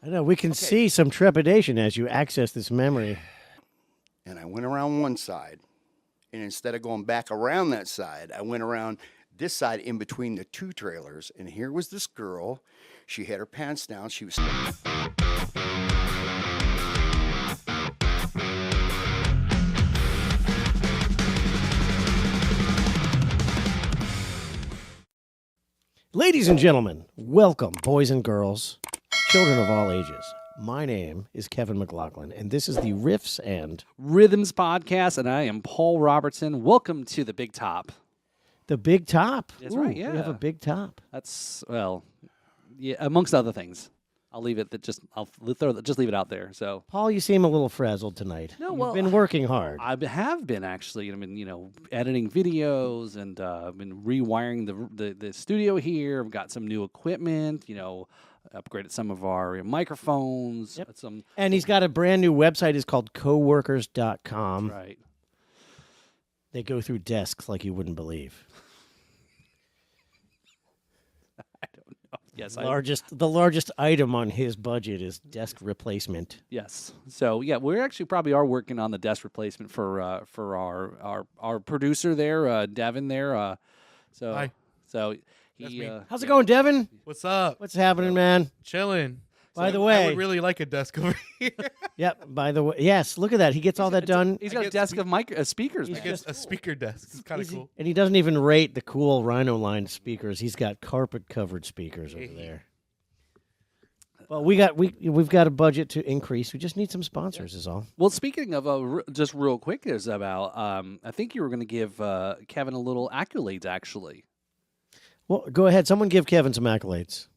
I know. We can see some trepidation as you access this memory. And I went around one side. And instead of going back around that side, I went around this side in between the two trailers. And here was this girl. She had her pants down. She was... Ladies and gentlemen, welcome, boys and girls, children of all ages. My name is Kevin McLaughlin, and this is the Riffs and Rhythms podcast, and I am Paul Robertson. Welcome to the Big Top. The Big Top. That's right, We yeah. have a big top. That's, well, yeah, amongst other things. I'll leave it that just leave it out there. So, Paul, you seem a little frazzled tonight. No, You've well, been working hard. I have been actually. I've been, editing videos and been rewiring the studio here. I've got some new equipment. Upgraded some of our microphones. Yep. Some, And he's got a brand new website. It's called coworkers.com. right. They go through desks like you wouldn't believe. I don't know. Yes, The largest item on his budget is desk replacement. Yes. So yeah, we're actually probably are working on the desk replacement for our producer there, Devin there. Hi. So That's he me. How's it going, Devin? What's up? What's happening, man? Chilling. By the way- I would really like a desk over here. Yep. By the way, yes. Look at that. He gets all that done. He's I got a get desk of speakers. He's Man. I guess a speaker desk. It's kind of Easy. cool. And he doesn't even rate the cool Rhino line speakers. He's got carpet-covered speakers over there. Well, we've got a budget to increase. We just need some sponsors, is all. Well, speaking of just real quick, there's about I think you were going to give Kevin a little accolades actually. Well, go ahead. Someone give Kevin some accolades.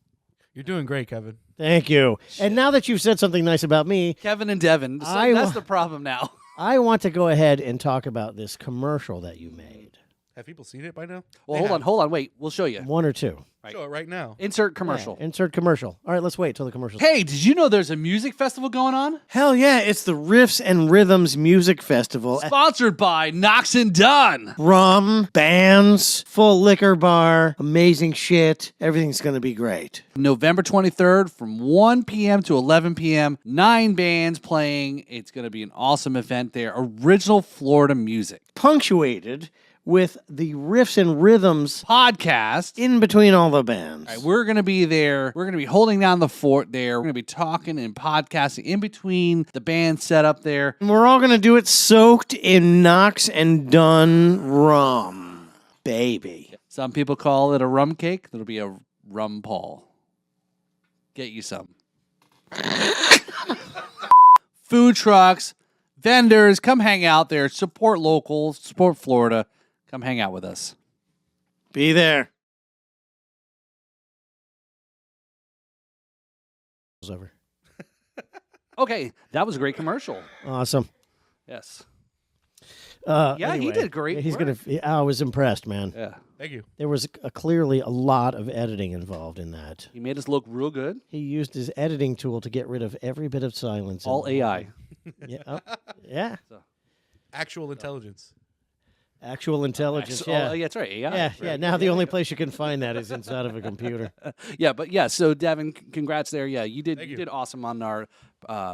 You're doing great, Kevin. Thank you. And now that you've said something nice about me, Kevin and Devin. So that's the problem now. I want to go ahead and talk about this commercial that you made. Have people seen it by now? Well, They hold on, wait. We'll show you. One or two. Right. Show it right now. Insert commercial. Yeah, insert commercial. All right, let's wait till the commercial. Hey, did you know there's a music festival going on? Hell yeah, it's the Riffs and Rhythms Music Festival. Sponsored by Knox and Dunn. Rum, bands, full liquor bar, amazing shit. Everything's going to be great. November 23rd from 1 p.m. to 11 p.m. 9 bands playing. It's going to be an awesome event there. Original Florida music. Punctuated with the Riffs and Rhythms Podcast. in between all the bands. All right, we're going to be there. We're going to be holding down the fort there. We're going to be talking and podcasting in between the band set up there. And we're all going to do it soaked in Knox and Dunn rum. Baby. Some people call it a rum cake. There'll be a rum Paul. Get you some. Food trucks, vendors, come hang out there. Support local, support Florida. Come hang out with us. Be there. Over. Okay, that was a great commercial. Awesome. Yes. Yeah, he did great He's work. gonna. I was impressed, man. Yeah. Thank you. There was clearly a lot of editing involved in that. He made us look real good. He used his editing tool to get rid of every bit of silence. All AI. Yeah. Yeah. Actual intelligence. Actual intelligence. Oh, Yeah. yeah, that's right. AI. Yeah. Right. Yeah. Now the only place you can find that is inside of a computer. Yeah, but yeah, so Devin, congrats there. Yeah, you did Thank you you. did awesome on our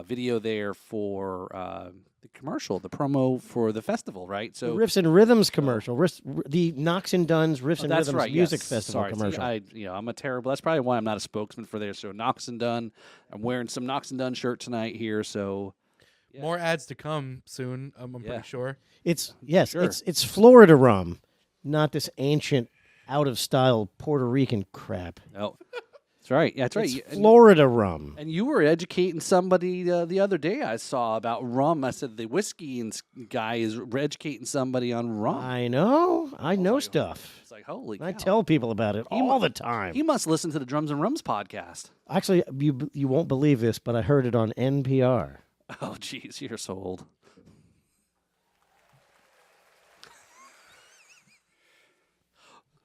video there for the commercial, the promo for the festival, right? The So Riffs and Rhythms commercial. The Knox and Dunn's Riffs and that's Rhythms right. Music Yes. Festival Sorry, commercial. I'm a terrible. That's probably why I'm not a spokesman for there. So Knox and Dunn, I'm wearing some Knox and Dunn shirt tonight here. So yeah. More ads to come soon. I'm Yeah. pretty sure. It's Sure. it's Florida rum, not this ancient, out of style Puerto Rican crap. oh, that's right. Yeah, that's right. It's Florida rum. And you were educating somebody the other day I saw about rum. I said the whiskey guy is educating somebody on rum. I know. I know stuff. It's like, holy cow. I tell people about it all the time. He must listen to the Drums and Rums podcast. Actually, you won't believe this, but I heard it on NPR. Oh, jeez, you're so old.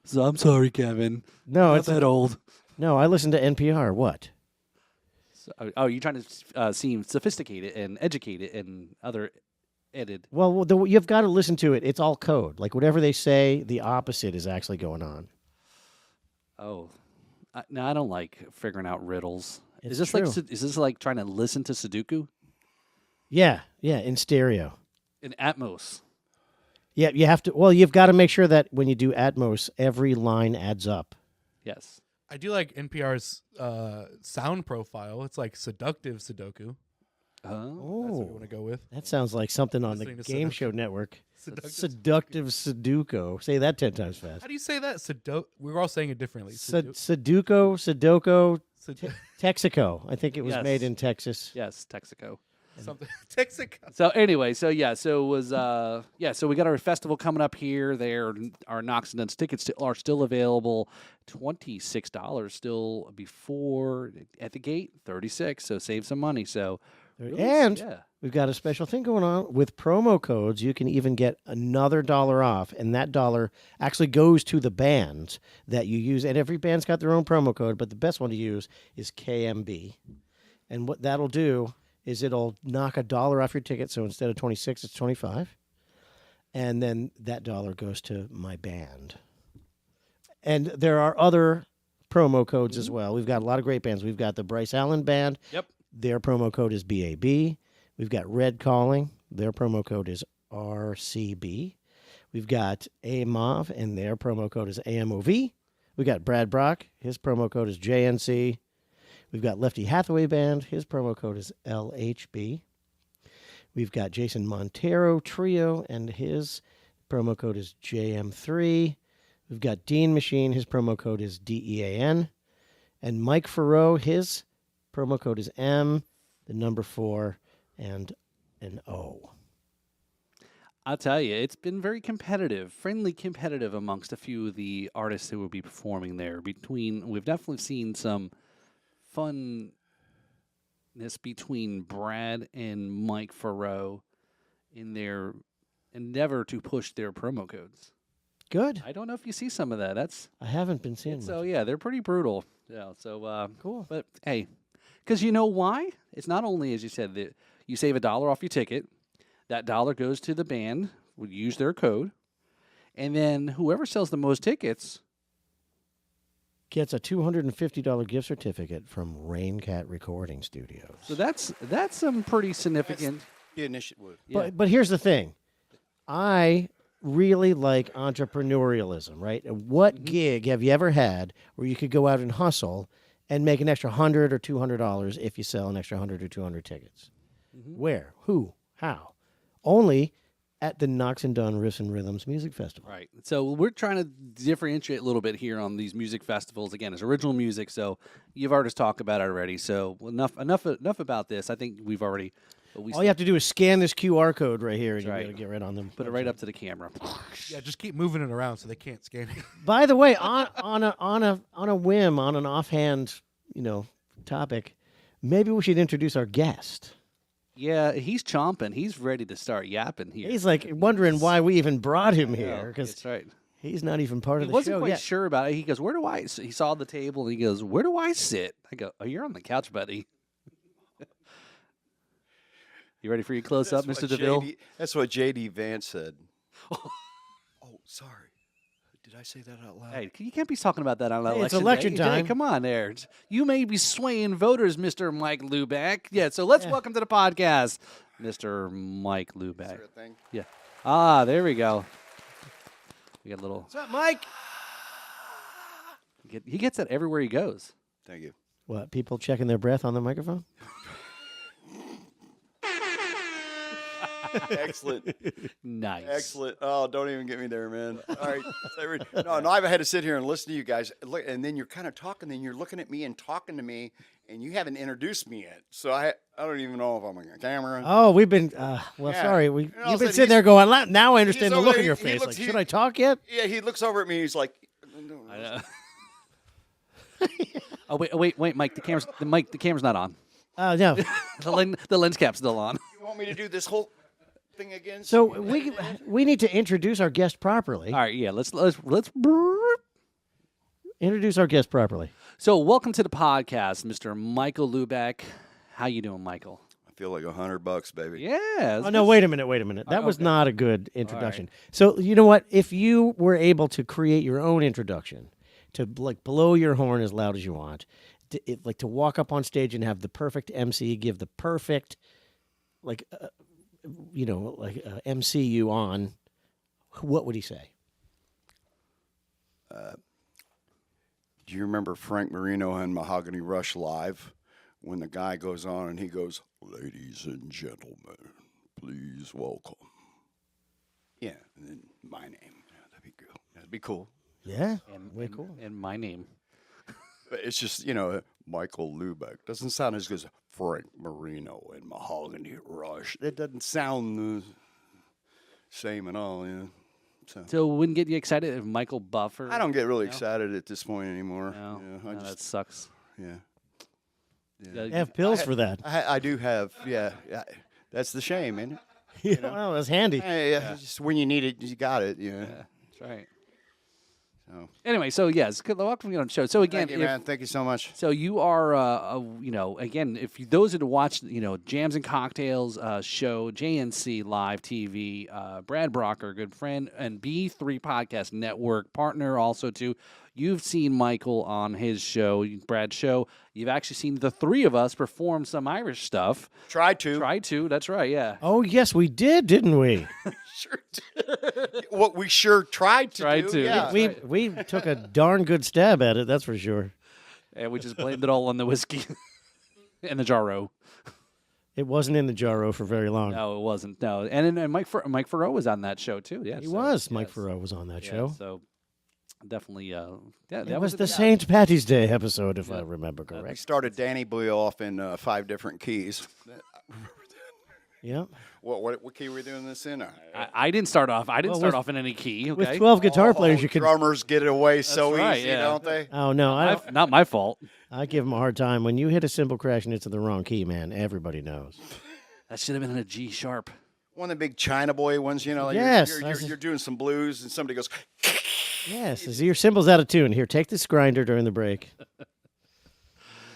So I'm sorry, Kevin. No, Not it's that old. no. I listen to NPR. What? So, you're trying to seem sophisticated and educated and other edited. Well, you've got to listen to it. It's all code. Like whatever they say, the opposite is actually going on. Oh, no, I don't like figuring out riddles. Is It's this like true. is this like trying to listen to Sudoku Yeah, in stereo. in Atmos? Yeah, you have to. Well, you've got to make sure that when you do Atmos, every line adds up. Yes. I do like NPR's sound profile. It's like seductive Sudoku. Oh. That's what you want to go with. That sounds like something on the Listening to Game seduction. Show Network. Seductive. Seductive Sudoku. Say that 10 times fast. How do you say that? We're all saying it differently. Sudoku, Sudoku. Texaco. I think it was Yes. made in Texas. Yes, Texaco. Something. Texaco. So anyway, so it was so we got our festival coming up here. Our Knox and Duns tickets are still available. $26 still before at the gate. 36. So save some money. So And yeah. we've got a special thing going on with promo codes. You can even get another $1 off, and that dollar actually goes to the bands that you use. And every band's got their own promo code, but the best one to use is KMB. And what that'll do is it'll knock $1 off your ticket. So instead of 26, it's 25. And then that dollar goes to my band. And there are other promo codes as well. We've got a lot of great bands. We've got the Bryce Allen Band. Yep. Their promo code is BAB. We've got Red Calling. Their promo code is RCB. We've got AMOV, and their promo code is AMOV. We got Brad Brock. His promo code is JNC. We've got Lefty Hathaway Band. His promo code is LHB. We've got Jason Montero Trio, and his promo code is JM3. We've got Dean Machine. His promo code is DEAN. And Mike Farrow, his promo code is M, the number 4, and an O. I'll tell you, it's been very competitive, friendly competitive amongst a few of the artists who will be performing there. We've definitely seen some funness between Brad and Mike Farrow in their endeavor to push their promo codes. Good. I don't know if you see some of that. I haven't been seeing So much. yeah, they're pretty brutal. Yeah. So Cool. but hey, because you know why? It's not only, as you said, that you save $1 off your ticket. That dollar goes to the band. We use their code, and then whoever sells the most tickets. Gets a $250 gift certificate from Raincat Recording Studios. So that's some pretty significant. The initiative. Yeah. But here's the thing. I really like entrepreneurialism, right? And what gig have you ever had where you could go out and hustle and make an extra $100 or $200 if you sell an extra 100 or 200 tickets? Where? Who? How? Only at the Knox and Dunn Riffs and Rhythms Music Festival. Right. So we're trying to differentiate a little bit here on these music festivals. Again, it's original music, so you've already talked about it already. So enough about this. I think we've already. All you have to do is scan this QR code right here, and you'll right. be able to get right on them. Put it right up to the camera. Yeah, just keep moving it around so they can't scan it. By the way, on a whim, on an offhand, topic, maybe we should introduce our guest. Yeah, he's chomping. He's ready to start yapping here. He's like wondering why we even brought him here because That's right. he's not even part He of the wasn't show quite yet. sure about it. He goes, "Where do I?" He saw the table and he goes, "Where do I sit?" I go, "Oh, you're on the couch, buddy." You ready for your close up, Mr. DeVille? That's what J.D. Vance said. Oh, sorry. Did I say that out loud? Hey, you can't be talking about that on Hey, it's election election day. Hey, time. come on, there. You may be swaying voters, Mr. Mike LuBecke. Yeah, so let's welcome to the podcast, Mr. Mike Is there LuBecke. a thing? Yeah. Ah, there we go. We got a little. What's up, Mike? He gets that everywhere he goes. Thank you. What, people checking their breath on the microphone? Excellent. Nice. Excellent. Oh, don't even get me there, man. All right. No, I've had to sit here and listen to you guys, and then you're kind of talking, then you're looking at me and talking to me, and you haven't introduced me yet. So I don't even know if I'm on camera. Oh, we've been, Yeah. sorry. And all You've of a been sudden sitting there going, now I understand the over look there, on your he face. looks- Like, should I talk yet? Yeah, he looks over at me. He's like, I know. Oh wait, Mike. The camera's not on. Oh, no. The lens cap's still on. you want me to do this whole thing again? So we need to introduce our guest properly. All right, yeah. Let's. Introduce our guest properly. So welcome to the podcast, Mr. Michael LuBecke. How you doing, Michael? I feel like $100, baby. Yeah. Oh, no, wait a minute. That was okay. not a good introduction. So, you know what? If you were able to create your own introduction to like blow your horn as loud as you want, like to walk up on stage and have the perfect MC give the perfect, like, MC you on, what would he say? Do you remember Frank Marino and Mahogany Rush live when the guy goes on and he goes, "Ladies and gentlemen, please welcome." Yeah, and then my name. Yeah, that'd be cool. That'd be cool. Yeah, And, way and, cool. and my name. But it's just, Michael LuBecke. Doesn't sound as good as Frank Marino and Mahogany Rush. It doesn't sound the same at all, So wouldn't get you excited if Michael Buffer? I don't get really No? excited at this point anymore. No, I no, that just, sucks. yeah. Yeah, Have pills for that. I do have, yeah. That's the shame, isn't it? Well, that's handy. Hey, just when you need it, you got it. Yeah, that's right. So. Anyway, so yes, good luck on the show. So again, Thank you, man. Thank you so much. so you are, again, if you, those that watch, Jams and Cocktails show, JNC Live TV, Brad Brocker, good friend, and B3 Podcast Network partner also too. You've seen Michael on his show, Brad's show. You've actually seen the three of us perform some Irish stuff. Try to. Try to, that's right, yeah. Oh, yes, we did, didn't we? Sure did. What we sure tried to Tried do. to. Yeah. We took a darn good stab at it, that's for sure. And we just blamed it all on the whiskey and the jarro. It wasn't in the jarro for very long. No, it wasn't. No, and Mike Farrow was on that show too. Yeah, He so, was. Mike yes. Farrow was on that Yeah, show. So definitely, that It was a the good- St. Patty's Day episode, if I remember We correct. started Danny Boy off in 5 different keys. Yep. What key were we doing this in? I didn't start off. I didn't Well, start with- off in any key. With Okay, 12 guitar players, you could. Drummers get it away so right, easy, yeah. don't they? Oh no, not my fault. I give them a hard time. When you hit a cymbal crash and it's in the wrong key, man, everybody knows. That should have been in a G sharp. One of the big China Boy ones, like Yes, you're doing some blues and somebody goes, Yes, is your cymbal's out of tune. Here, take this grinder during the break.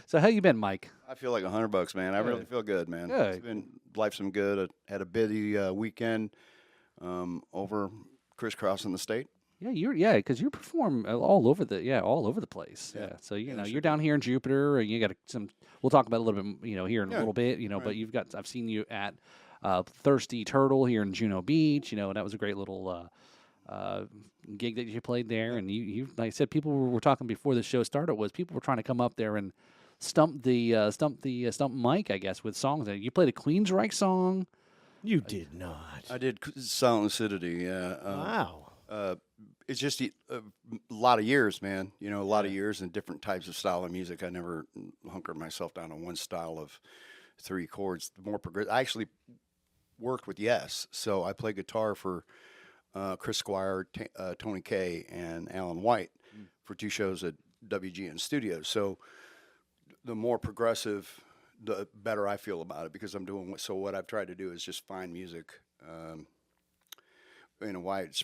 So how you been, Mike? I feel like $100, man. I really feel good, man. Good. It's been life's been good. I had a busy weekend over crisscrossing the state. Yeah, because you perform all over the place. Yeah. So you're down here in Jupiter, and you got some. We'll talk about it a little bit, here in a little bit, But you've got. I've seen you at Thirsty Turtle here in Juno Beach. That was a great little gig that you played there, and you like I said, people were talking before the show started. Was people were trying to come up there and stump Mike, I guess, with songs. You played a Queensryche song. You did not. I did Silent Lucidity, yeah. Wow. It's just a lot of years, man. A lot of years and different types of style of music. I never hunkered myself down on one style of 3 chords. The more progressive. I actually worked with Yes, so I play guitar for Chris Squire, Tony Kaye, and Alan White for 2 shows at WGN Studios. So the more progressive, the better I feel about it because I'm doing so. What I've tried to do is just find music in a wide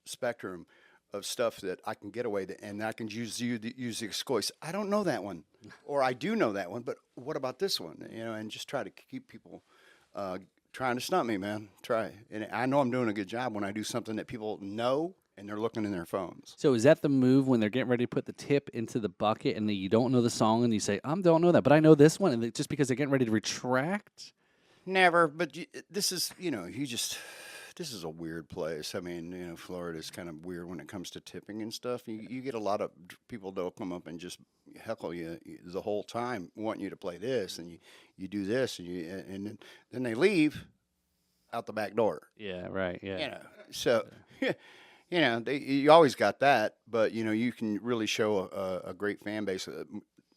spectrum of stuff that I can get away to, and I can use the voice. I don't know that one, or I do know that one, but what about this one? And just try to keep people trying to stump me, man. Try, and I know I'm doing a good job when I do something that people know and they're looking in their phones. So is that the move when they're getting ready to put the tip into the bucket and you don't know the song and you say, I don't know that, but I know this one, and just because they're getting ready to retract? Never, but this is, this is a weird place. I mean, Florida is kind of weird when it comes to tipping and stuff. You get a lot of people that'll come up and just heckle you the whole time, wanting you to play this, and you do this, and then they leave out the back door. Yeah, right, yeah. So, you always got that, but, you can really show a great fan base.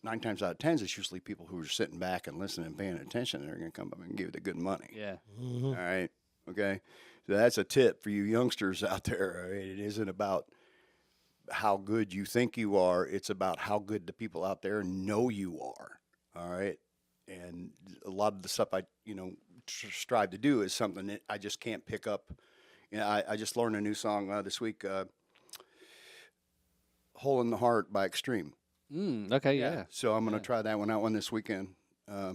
9 times out of 10, it's usually people who are sitting back and listening and paying attention. They're going to come up and give you the good money. Yeah. All right. Okay. So that's a tip for you youngsters out there. All right? It isn't about how good you think you are. It's about how good the people out there know you are. All right. And a lot of the stuff I, strive to do is something that I just can't pick up. I just learned a new song this week, Hole in the Heart by Extreme. Okay, yeah. So I'm going to try that one this weekend. I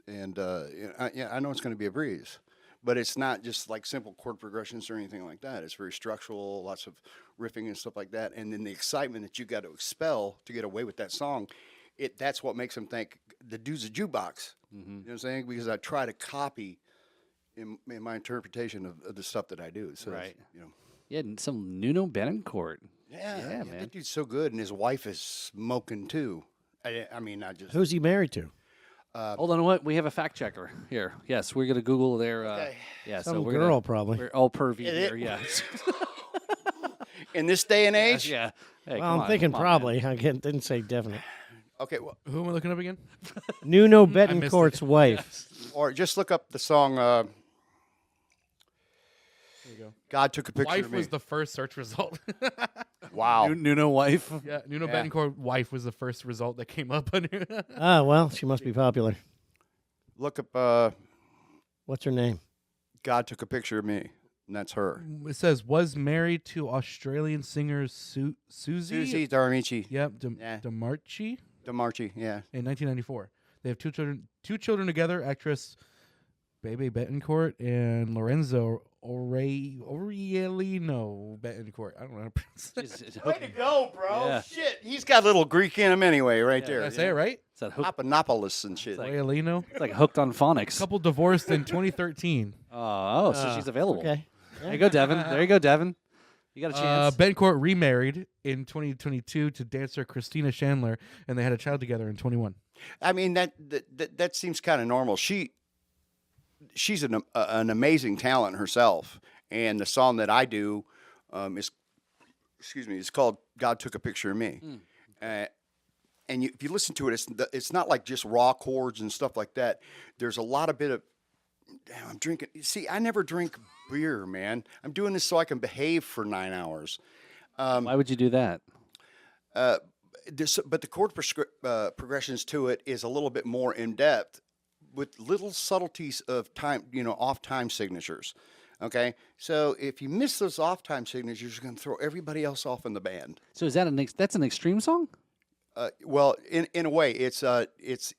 know it's going to be a breeze, but it's not just like simple chord progressions or anything like that. It's very structural, lots of riffing and stuff like that. And then the excitement that you got to expel to get away with that song that's what makes them think the dude's a jukebox. You know what I'm saying? Because I try to copy in my interpretation of the stuff that I do. So Right. you know. Yeah, and some Nuno Betancourt. Yeah, Yeah, man. That dude's so good, and his wife is smoking too. I mean, not just. Who's he married to? Hold on, what? We have a fact checker here. Yes, we're gonna Google their. Okay. Yeah, Some so we're girl, gonna, probably. We're all pervy It- here. Yeah. In this day and age. Yeah. Hey, Well, come I'm on, thinking come on, probably. I didn't say definite. Okay, well, Who am I looking up again? Nuno missed it. Betancourt's wife. or just look up the song. There you go. God took a picture Wife of me. was the first search result. Wow. Nuno wife. Yeah, Nuno Yeah. Betancourt wife was the first result that came up on here. Ah, well, she must be popular. Look up. What's her name? God took a picture of me, and that's her. It says was married to Australian singer Susie. Susie Darmichi. Yep, Yeah. DeMarchi DeMarchi. Yeah. in 1994. They have two children together. Actress Bebe Betancourt and Lorenzo Aurelino Betancourt. I don't know how to pronounce it. Way to go, bro! Yeah. Shit, he's got a little Greek in him anyway, right there. Did I say it right? Is that hook, Papanopoulos and shit. Aurelino. it's like hooked on phonics. Couple divorced in 2013. So she's available. Okay. There you go, Devin. There you go, Devin. You got a chance. Betancourt remarried in 2022 to dancer Christina Chandler, and they had a child together in 21. I mean that seems kind of normal. She's an amazing talent herself, and the song that I do is it's called "God Took a Picture of Me," and if you listen to it, it's not like just raw chords and stuff like that. There's a lot of bit of damn. I'm drinking. See, I never drink beer, man. I'm doing this so I can behave for 9 hours. Why would you do that? But the chord progressions to it is a little bit more in depth, with little subtleties of time, off time signatures. Okay, so if you miss those off time signatures, you're going to throw everybody else off in the band. So is that that's an extreme song? Well, in a way, it's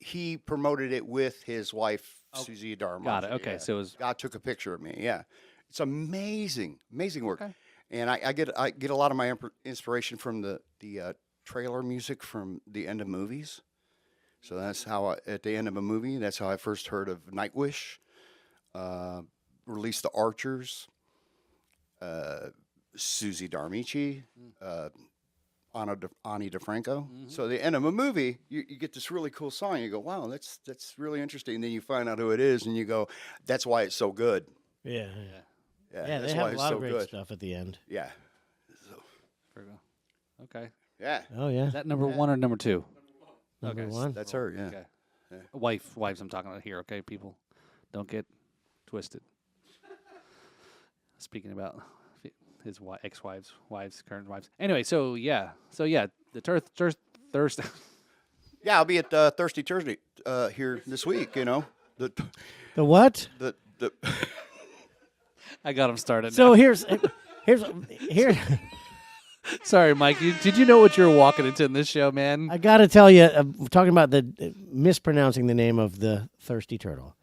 he promoted it with his wife Susie Darmichi. Got it. Okay, yeah. so it was God took a picture of me. Yeah, it's amazing work. Okay. And I get a lot of my inspiration from the trailer music from the end of movies. So that's how at the end of a movie, that's how I first heard of Nightwish, Release the Archers, Susie Darmichi, Ani DeFranco. So at the end of a movie, you get this really cool song. You go, wow, that's really interesting. And then you find out who it is, and you go, that's why it's so good. Yeah. Yeah, Yeah, that's they why have a it's lot so of great good. stuff at the end. Yeah, okay. yeah. Oh, yeah. Is that number one or number two? Number okay. one. That's her. Yeah. Okay. Wives I'm talking about here, okay, people. Don't get twisted. Speaking about his ex-wives, current wives. Anyway, so yeah, the thirst. Yeah, I'll be at Thirsty Thursday here this week. The The what? the I got him started. So here's. Sorry, Mike. Did you know what you were walking into in this show, man? I got to tell you, talking about the mispronouncing the name of the Thirsty Turtle.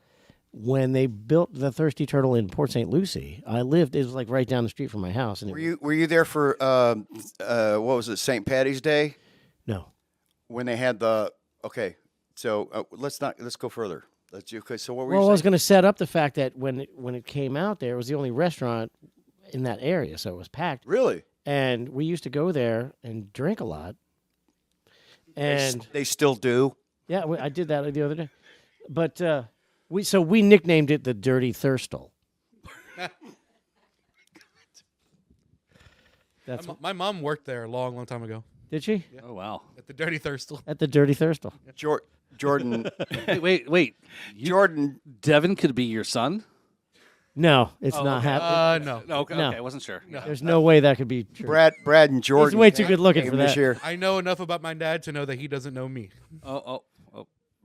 When they built the Thirsty Turtle in Port St. Lucie, it was like right down the street from my house. And were you there for what was it, St. Patty's Day, No. when they had the So let's go further. So what were Well, I you was saying? going to set up the fact that when it came out there, it was the only restaurant in that area, so it was packed. Really? And we used to go there and drink a lot. And They still do. yeah, I did that the other day. But we nicknamed it the Dirty Thirstle. That's My mom worked there a long time ago did she? Oh wow. at the Dirty Thirstle. At the Dirty Thirstle. Jordan. Wait. Jordan. Devin could be your son? No, it's not happening. No. No, okay, No. okay, I wasn't sure. There's no way that could be true. Brad and Jordan. He's way too good looking came for this that. year. I know enough about my dad to know that he doesn't know me. Oh.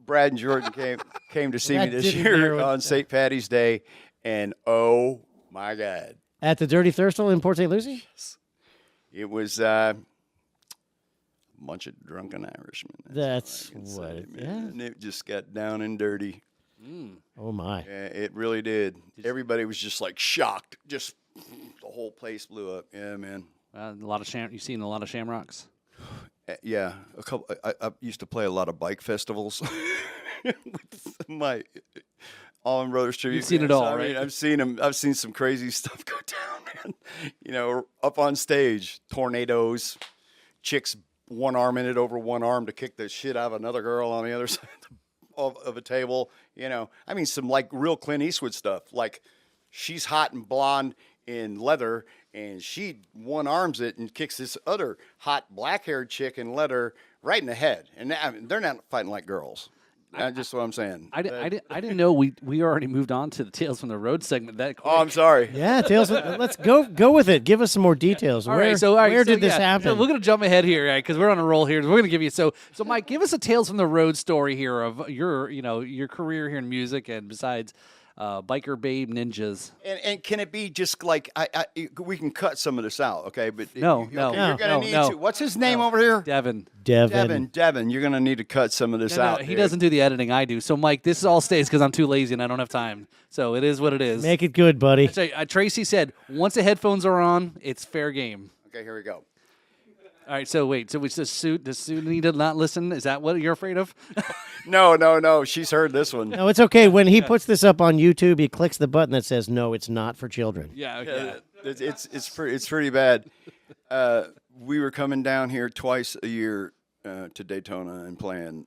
Brad and Jordan came to see me That this didn't year hear what- on St. Patty's Day, and oh my God, At the Dirty Thirstle in Port St. Lucie? it was a bunch of drunken Irishmen. That's all I can what say, it- man. yeah. And it just got down and dirty. Oh, my. Yeah, it really did. Everybody was just like shocked. Just the whole place blew up. Yeah, man. A lot of you've seen a lot of shamrocks. Yeah, a couple. I used to play a lot of bike festivals with my Allman Brothers tribute. You've seen it bands. all, I mean, right? I've seen them. I've seen some crazy stuff go down, man. You know, up on stage, tornadoes, chicks one arm in it over one arm to kick the shit out of another girl on the other side of a table. You know, I mean, some like real Clint Eastwood stuff. Like, she's hot and blonde in leather, and she one arms it and kicks this other hot black haired chick in leather right in the head. And I mean, they're not fighting like girls. That's just what I'm saying. I didn't know we already moved on to the Tales from the Road segment that quick. Oh, I'm sorry. Yeah, Tales. Let's go with it. Give us some more details. All right, so where did this yeah, happen? So we're gonna jump ahead here, right? Because we're on a roll here. We're gonna give you so Mike, give us a Tales from the Road story here of your career here in music, and besides biker babe ninjas. And can it be just like we can cut some of this out, okay? But No. you're gonna need to. What's his name over here? Devin. Devin. You're gonna need to cut some of this out. He dude. doesn't do the editing. I do. So Mike, this all stays because I'm too lazy and I don't have time. So it is what it is. Make it good, buddy. So, Tracy said once the headphones are on, it's fair game. Okay, here we go. All right. So wait. So does Sue need to not listen? Is that what you're afraid of? No. She's heard this one. No, it's okay. When he puts this up on YouTube, he clicks the button that says, "No, it's not for children." Yeah. Okay. It's pretty bad. We were coming down here twice a year to Daytona and playing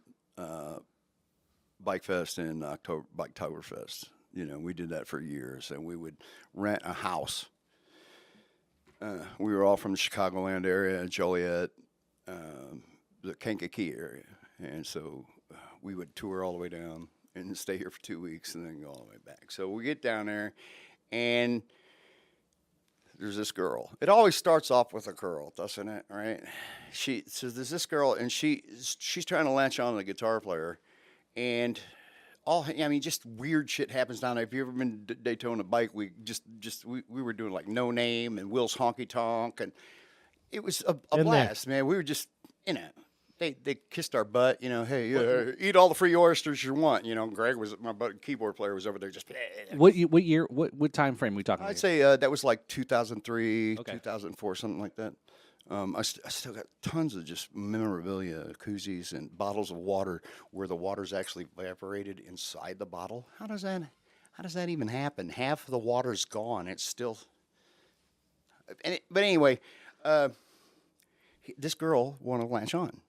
Bike Fest and Biketoberfest. You know, we did that for years, and we would rent a house. We were all from the Chicagoland area, Joliet, the Kankakee area, and so we would tour all the way down and stay here for 2 weeks and then go all the way back. So we get down there, and there's this girl. It always starts off with a girl, doesn't it? Right? So there's this girl, and she's trying to latch on to the guitar player, and just weird shit happens down there. If you ever been to Daytona bike, we were doing like No Name and Will's Honky Tonk, and it was a blast, man. We were just, they kissed our butt, hey, eat all the free oysters you want. Greg my keyboard player was over there just. What year? What time frame are we talking about? I'd say that was like 2003, 2004, something like that. I still got tons of just memorabilia, koozies, and bottles of water where the water's actually evaporated inside the bottle. How does that even happen? Half of the water's gone. It's still. But anyway, this girl wanted to latch on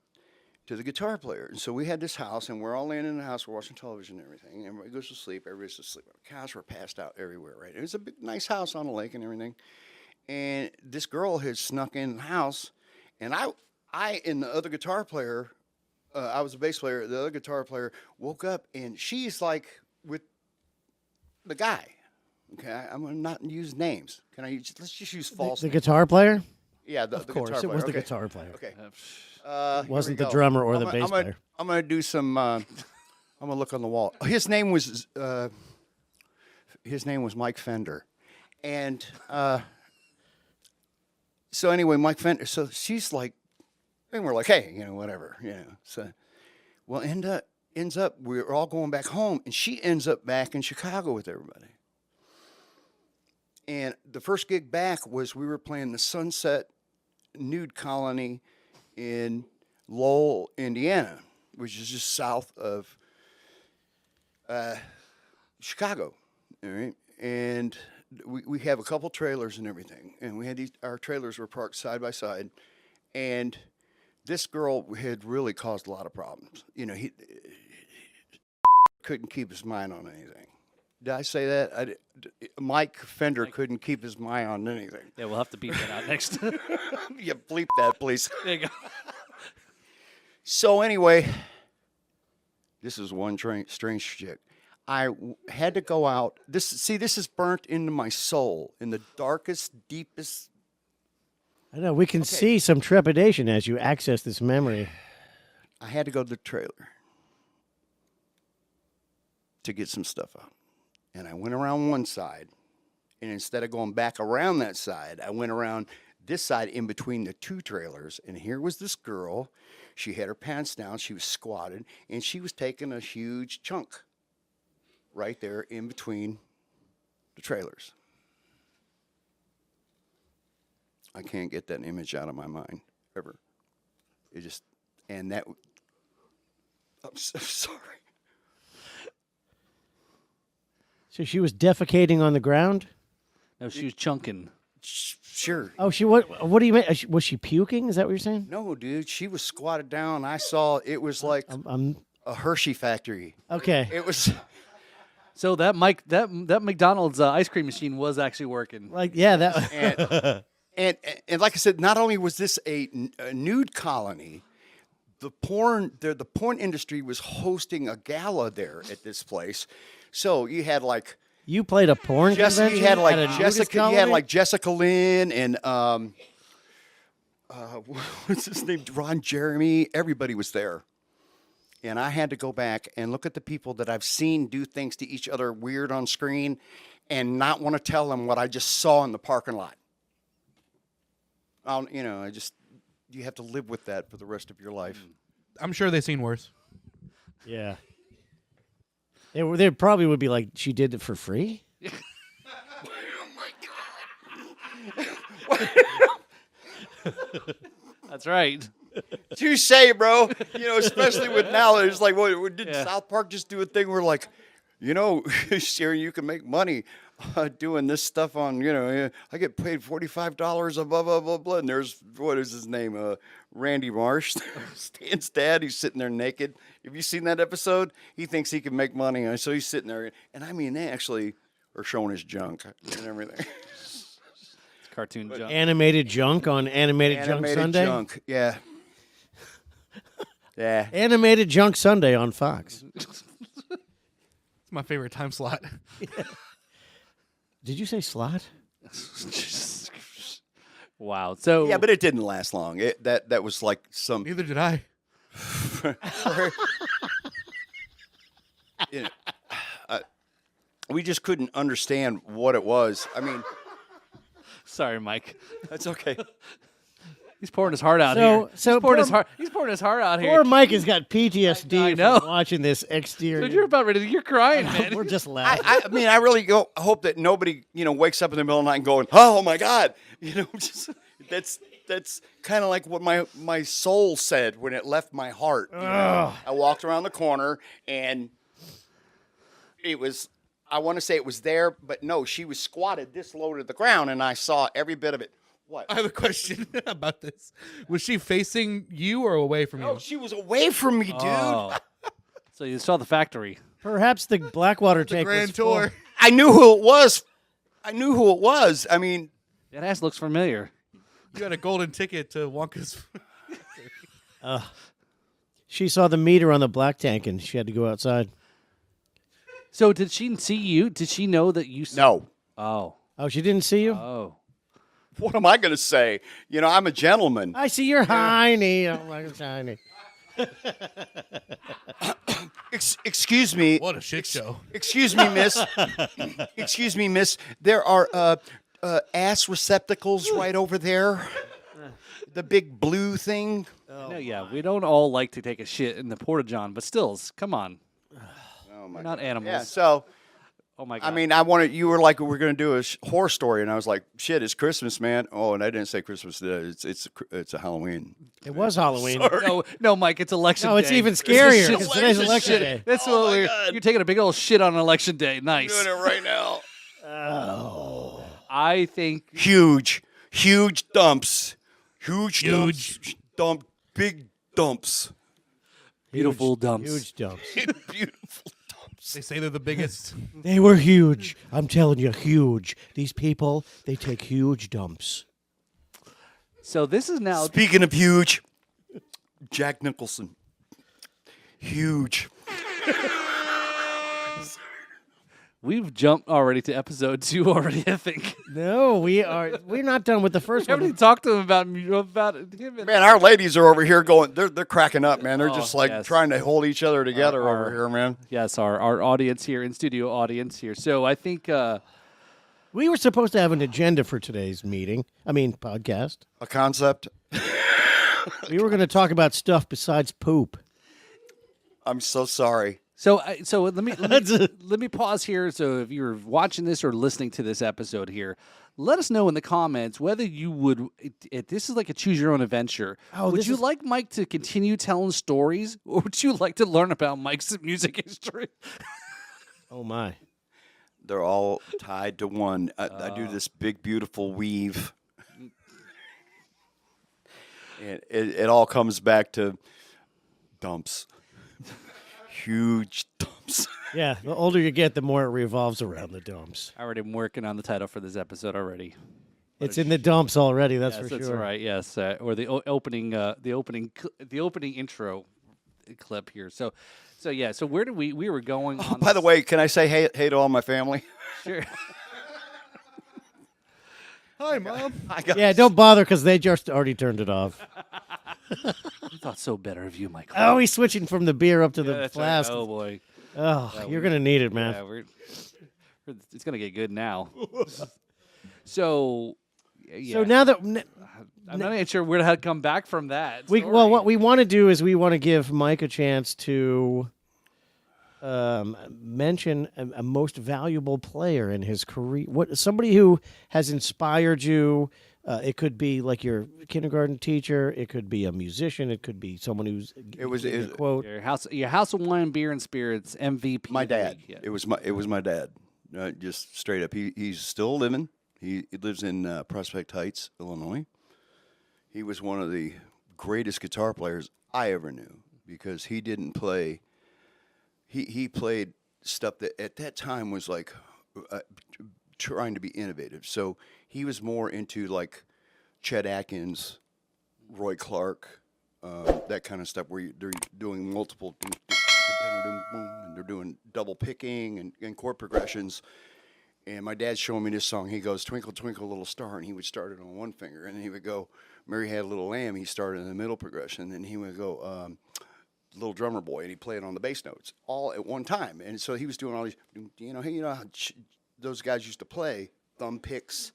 to the guitar player, and so we had this house, and we're all laying in the house, we're watching television and everything. Everybody goes to sleep. Everybody's asleep. Cows were passed out everywhere. Right? It was a big, nice house on a lake and everything. And this girl had snuck in the house, and I and the other guitar player, I was a bass player. The other guitar player woke up, and she's like with the guy. Okay, I'm gonna not use names. Let's just use false. The names. guitar player? Yeah, Of course, guitar it was player. the guitar player. Okay. It wasn't the drummer or the bass player. I'm gonna do some. I'm gonna look on the wall. His name was Mike Fender, and. So anyway, Mike Fender. So she's like, and we're like, hey, whatever, So, well, ends up we're all going back home, and she ends up back in Chicago with everybody. And the first gig back was we were playing the Sunset Nude Colony in Lowell, Indiana, which is just south of Chicago. All right, and we have a couple trailers and everything, and we had our trailers were parked side by side, and this girl had really caused a lot of problems. He couldn't keep his mind on anything. Did I say that? Mike Fender couldn't keep his mind on anything. Yeah, we'll have to beat that out next. Yeah, bleep that, please. There you go. So anyway, this is one strange chick. I had to go out. This is burnt into my soul in the darkest, deepest. I know. We can see some trepidation as you access this memory. I had to go to the trailer to get some stuff out. And I went around one side. And instead of going back around that side, I went around this side in between the two trailers. And here was this girl. She had her pants down. She was squatted. And she was taking a huge chunk right there in between the trailers. I can't get that image out of my mind ever. It just, and that, I'm so sorry. So she was defecating on the ground? No, she was chunking. Sure. Oh, what do you mean? Was she puking? Is that what you're saying? No, dude, she was squatted down. I saw it was like a Hershey factory. Okay. It was. So that McDonald's ice cream machine was actually working. Like, yeah, that. And like I said, not only was this a nude colony, the porn industry was hosting a gala there at this place. So you had like You played a porn convention? you had like at a nudist Jessica, you had colony? like Jessica Lynn and what's his name, Ron Jeremy. Everybody was there, and I had to go back and look at the people that I've seen do things to each other weird on screen, and not want to tell them what I just saw in the parking lot. You have to live with that for the rest of your life. I'm sure they've seen worse. Yeah. They probably would be like, she did it for free? That's right. Touche, bro. Especially with now, it's like, did South Park just do a thing where like, Sherry, you can make money doing this stuff on, I get paid $45, blah, blah, blah, blah. And there's, what is his name? Randy Marsh, Stan's dad. He's sitting there naked. Have you seen that episode? He thinks he can make money. And so he's sitting there. And I mean, they actually are showing his junk and everything. It's cartoon junk. Animated junk on Animated Junk Sunday? Junk, yeah. Yeah. Animated Junk Sunday on Fox. It's my favorite time slot. Did you say slot? Wow. So Yeah, but it didn't last long. That was like some. Neither did I. We just couldn't understand what it was. I mean, sorry, Mike. that's okay. He's pouring his heart out So- here. so he's pouring his poor- heart. He's pouring his heart out Poor here. Mike has got PTSD I know. from watching this exterior. Dude, you're about ready. You're crying, man. We're just laughing. I mean, I really hope that nobody, wakes up in the middle of the night and going, "Oh my God," just, that's kind of like what my soul said when it left my heart. I walked around the corner and it was. I want to say it was there, but no, she was squatted this low to the ground, and I saw every bit of it. What? I have a question about this. Was she facing you or away from you? Oh, she was away from me, dude. Oh. So you saw the factory. Perhaps the Blackwater The take grand was full. tour. I knew who it was. I mean, That ass looks familiar. You had a golden ticket to Wonka's. She saw the meter on the black tank and she had to go outside. So did she see you? Did she know that you saw? no. Oh. Oh, she didn't see you? Oh. What am I going to say? I'm a gentleman. I see your hiney. Oh, my tiny. Excuse me. What a shit show. Excuse me, miss. Excuse me, miss. There are ass receptacles right over there. The big blue thing. No, yeah, we don't all like to take a shit in the porta-john, but still, come on. Oh my We're not animals. Yeah. So, Oh my god. I mean, you were like, we're going to do a horror story, and I was like, shit, it's Christmas, man. Oh, and I didn't say Christmas. It's a Halloween. It was Halloween. no, Mike, it's election No, day. it's even scarier Shit- because today's election election shit. day. That's Oh what my we're. God. You're taking a big old shit on election day. Nice. Doing it right now. I think Huge dumps. Huge dump. Big dumps. beautiful dumps. Huge dumps. Beautiful dumps. They say they're the biggest. They were huge. I'm telling you, huge. These people, they take huge dumps. So this is now. Speaking of huge, Jack Nicholson. Huge. We've jumped already to episode 2 already. I think. No, we're not done with the first We haven't one. even talked to him about him. Man, our ladies are over here going, they're cracking up, man. They're Oh, just like yes. trying to hold each other together Our- over here, man. Yes, our audience here, in studio audience here. So I think We were supposed to have an agenda for today's podcast. A concept. We were going to talk about stuff besides poop. I'm so sorry. So let me pause here. So if you're watching this or listening to this episode here, let us know in the comments whether you would. This is like a choose your own adventure. Oh, would this you is- like Mike to continue telling stories, or would you like to learn about Mike's music history? Oh my. They're all tied to one. I do this big, beautiful weave. And it all comes back to dumps. Huge dumps. Yeah, the older you get, the more it revolves around the dumps. I already am working on the title for this episode already. It's in the dumps already. That's Yes, for that's sure. right. Yes, or the opening intro clip here. So yeah. So where did we were going? Oh, on by the this- way, can I say hey to all my family? Sure. Hi, Mom. I got Yeah, don't bother because they just already turned it off. I thought so better of you, Michael. Oh, he's switching from the beer up to Yeah, the that's right. flask. Oh boy. Oh, you're gonna need it, man. Yeah, it's gonna get good now. So, yeah. So now that I'm not even sure where to come back from that. well, story. what we want to do is we want to give Mike a chance to mention a most valuable player in his career. Somebody who has inspired you. It could be like your kindergarten teacher. It could be a musician. It could be someone who's giving a quote. Your house of wine, beer and spirits MVP. my of the dad. week. Yeah. It was my dad. Just straight up. He's still living. He lives in Prospect Heights, Illinois. He was one of the greatest guitar players I ever knew because he didn't play. He played stuff that at that time was like trying to be innovative. So he was more into like Chet Atkins, Roy Clark, that kind of stuff where they're doing multiple, and they're doing double picking and chord progressions. And my dad's showing me this song. He goes, "Twinkle, twinkle, little star," and he would start it on one finger, and he would go, "Mary Had a Little Lamb." He started in the middle progression, and he would go, "Little Drummer Boy," and he played on the bass notes all at one time. And so he was doing all these, how those guys used to play thumb picks,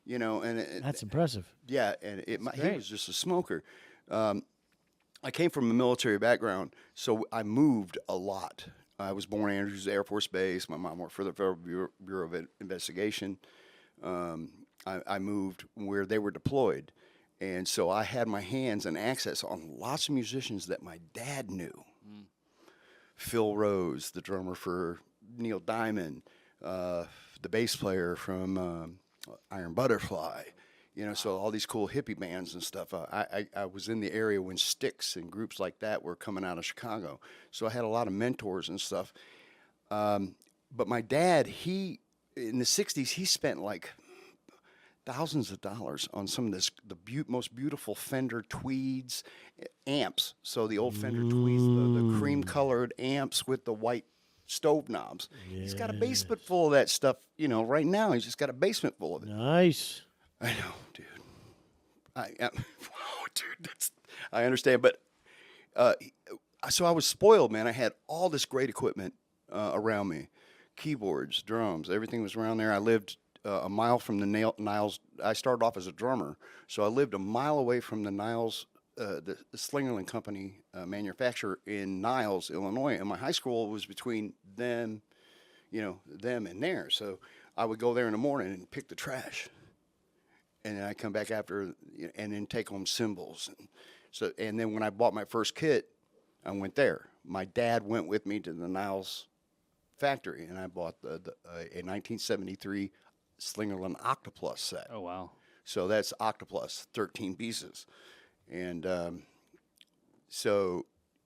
and That's impressive. yeah, and he great. was just a smoker. I came from a military background, so I moved a lot. I was born Andrews Air Force Base. My mom worked for the Federal Bureau of Investigation. I moved where they were deployed. And so I had my hands and access on lots of musicians that my dad knew. Phil Rose, the drummer for Neil Diamond, the bass player from Iron Butterfly, so all these cool hippie bands and stuff. I was in the area when Styx and groups like that were coming out of Chicago. So I had a lot of mentors and stuff. But my dad, in the 60s, he spent like thousands of dollars on some of the most beautiful Fender Tweeds amps. So the old Fender Tweeds, the cream-colored amps with the white stove knobs. Yeah. He's got a basement full of that stuff. Right now he's just got a basement full of it. Nice. I know, dude. Wow, dude, I understand, but so I was spoiled, man. I had all this great equipment around me, keyboards, drums, everything was around there. I lived a mile from the Niles. I started off as a drummer, so I lived a mile away from the Niles, the Slingerland Company manufacturer in Niles, Illinois, and my high school was between them, them and there. So I would go there in the morning and pick the trash. And then I come back after, and then take home cymbals. And then when I bought my first kit, I went there. My dad went with me to the Niles factory, and I bought a 1973 Slingerland Octoplus set. Oh wow! So that's Octoplus, 13 pieces, and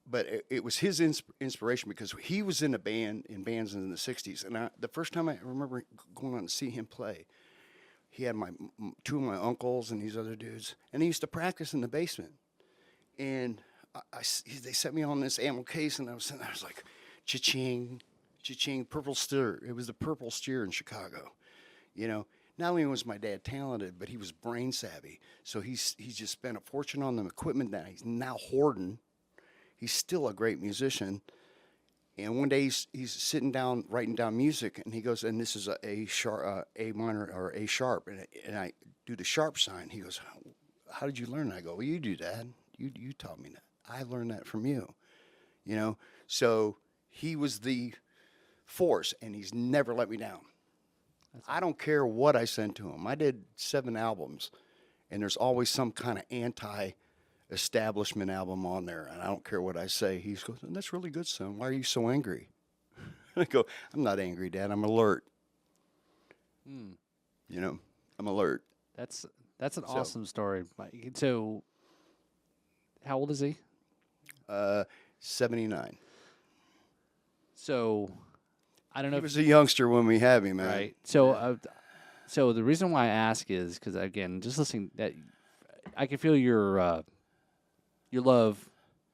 but it was his inspiration because he was in bands in the 60s, and the first time I remember going on to see him play. He had two of my uncles and these other dudes, and he used to practice in the basement. And they set me on this ammo case, and I was sitting there, I was like, cha-ching, cha-ching, purple steer. It was the purple steer in Chicago. Not only was my dad talented, but he was brain savvy. So he's just spent a fortune on the equipment that he's now hoarding. He's still a great musician. And one day he's sitting down writing down music, and he goes, and this is A sharp, A minor or A sharp, and I do the sharp sign. He goes, "How did you learn that?" I go, "Well, you do, Dad. You taught me that. I learned that from you." So he was the force, and he's never let me down. I don't care what I send to him. I did 7 albums, and there's always some kind of anti-establishment album on there, and I don't care what I say. He goes, "That's really good, son. Why are you so angry?" I go, "I'm not angry, Dad. I'm alert. You know, I'm alert." That's an awesome story. Mike. So, how old is he? 79. So, I don't know. He was a youngster when we had me, man. Right. So, so the reason why I ask is because again, just listening, that I can feel your love.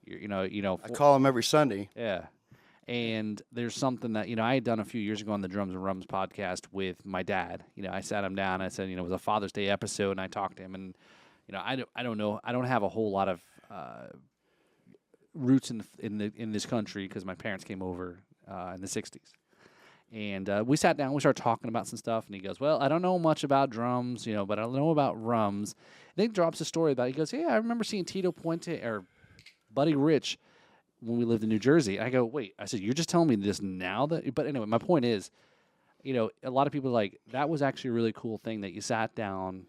You know. I call him every Sunday. Yeah. And there's something that, I had done a few years ago on the Drums and Rums podcast with my dad. I sat him down. I said, it was a Father's Day episode, and I talked to him. And, I don't know. I don't have a whole lot of roots in this country because my parents came over in the 60s. And we sat down. We started talking about some stuff. And he goes, "Well, I don't know much about drums, but I know about rums." And then he drops a story about it. He goes, "Yeah, I remember seeing Tito Puente or Buddy Rich when we lived in New Jersey." I go, "Wait," I said, "You're just telling me this now?" But anyway, my point is, a lot of people are like, that was actually a really cool thing that you sat down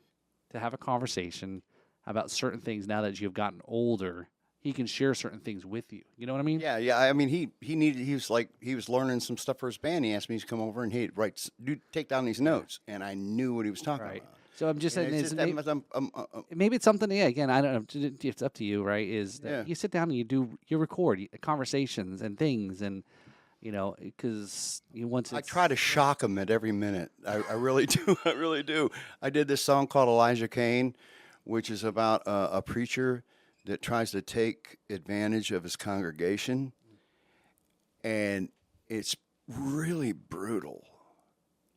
to have a conversation about certain things. Now that you've gotten older, he can share certain things with you. You know what I mean? Yeah. I mean, he was learning some stuff for his band. He asked me to come over and he'd take down these notes, and I knew what he was talking about. So I'm just saying, maybe it's something. Yeah, again, I don't know. It's up to you, right? Is that you sit down and you record conversations and things, and because once I try to shock him at every minute. I really do. I really do. I did this song called Elijah Kane, which is about a preacher that tries to take advantage of his congregation, and it's really brutal,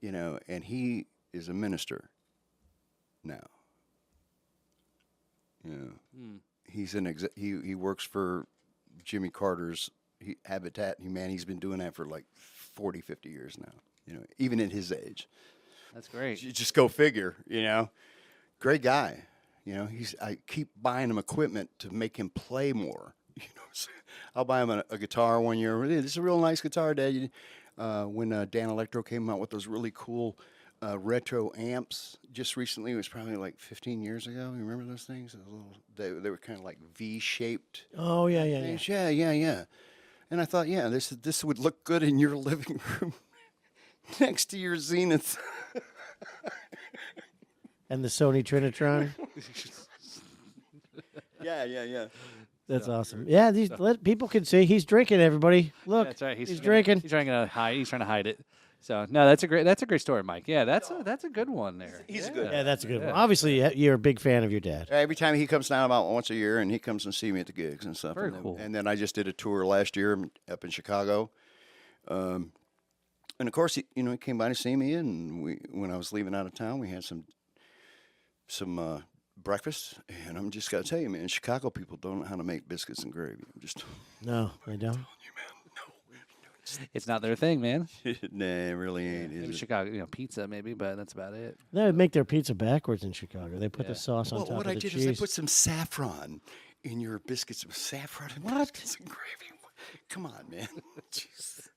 and he is a minister now. He's he works for Jimmy Carter's Habitat Humanity. He's been doing that for like 40, 50 years now, even at his age. That's great. You just go figure, Great guy. I keep buying him equipment to make him play more. I'll buy him a guitar one year. "Hey, this is a real nice guitar, Dad." When Dan Electro came out with those really cool retro amps just recently, it was probably like 15 years ago. You remember those things? They were kind of like V-shaped. Oh yeah. Yeah. And I thought, this would look good in your living room next to your Zenith. And the Sony Trinitron. Yeah. That's awesome. Yeah, people can see he's drinking. Everybody, look, that's right. He's drinking. He's trying to hide. He's trying to hide it. So no, that's a great story, Mike. Yeah, that's a good one there. He's good. Yeah, that's a good one. Obviously, you're a big fan of your dad. Every time he comes down about once a year, and he comes and see me at the gigs and stuff. Very cool. And then I just did a tour last year up in Chicago. And of course, he came by to see me, and when I was leaving out of town, we had some breakfast, and I'm just got to tell you, man, Chicago people don't know how to make biscuits and gravy. No, they don't. It's not their thing, man. Nah, it really ain't. Maybe Is it? Chicago, pizza, maybe, but that's about it. They make their pizza backwards in Chicago. They put the sauce on top What of I the did cheese. is I put some saffron in your biscuits. Saffron and biscuits and gravy. Come on, man. Jeez.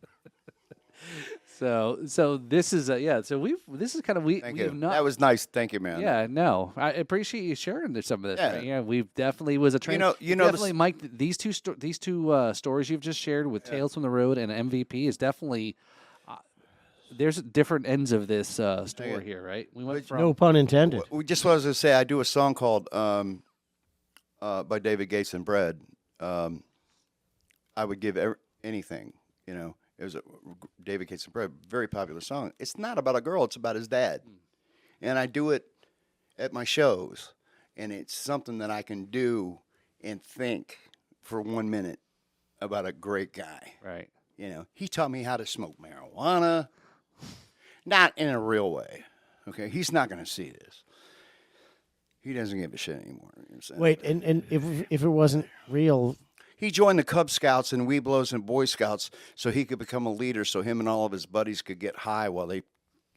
So this is this is kind of we Thank we you. have not. That was nice. Thank you, man. Yeah, no, I appreciate you sharing some of this. Yeah. Right? Yeah, we've definitely was a train. Definitely, Mike. These two stories you've just shared with Tales from the Road and MVP is definitely. There's different ends of this story here, right? We went from No pun intended. We just wanted to say I do a song called by David Gates and Bread. I would give anything, It was a David Gates and Bread, very popular song. It's not about a girl; it's about his dad, and I do it at my shows, and it's something that I can do and think for 1 minute about a great guy. right. He taught me how to smoke marijuana, not in a real way. Okay, he's not going to see this. He doesn't give a shit anymore. Wait, and if it wasn't real, He joined the Cub Scouts and Weeblos and Boy Scouts so he could become a leader, so him and all of his buddies could get high while they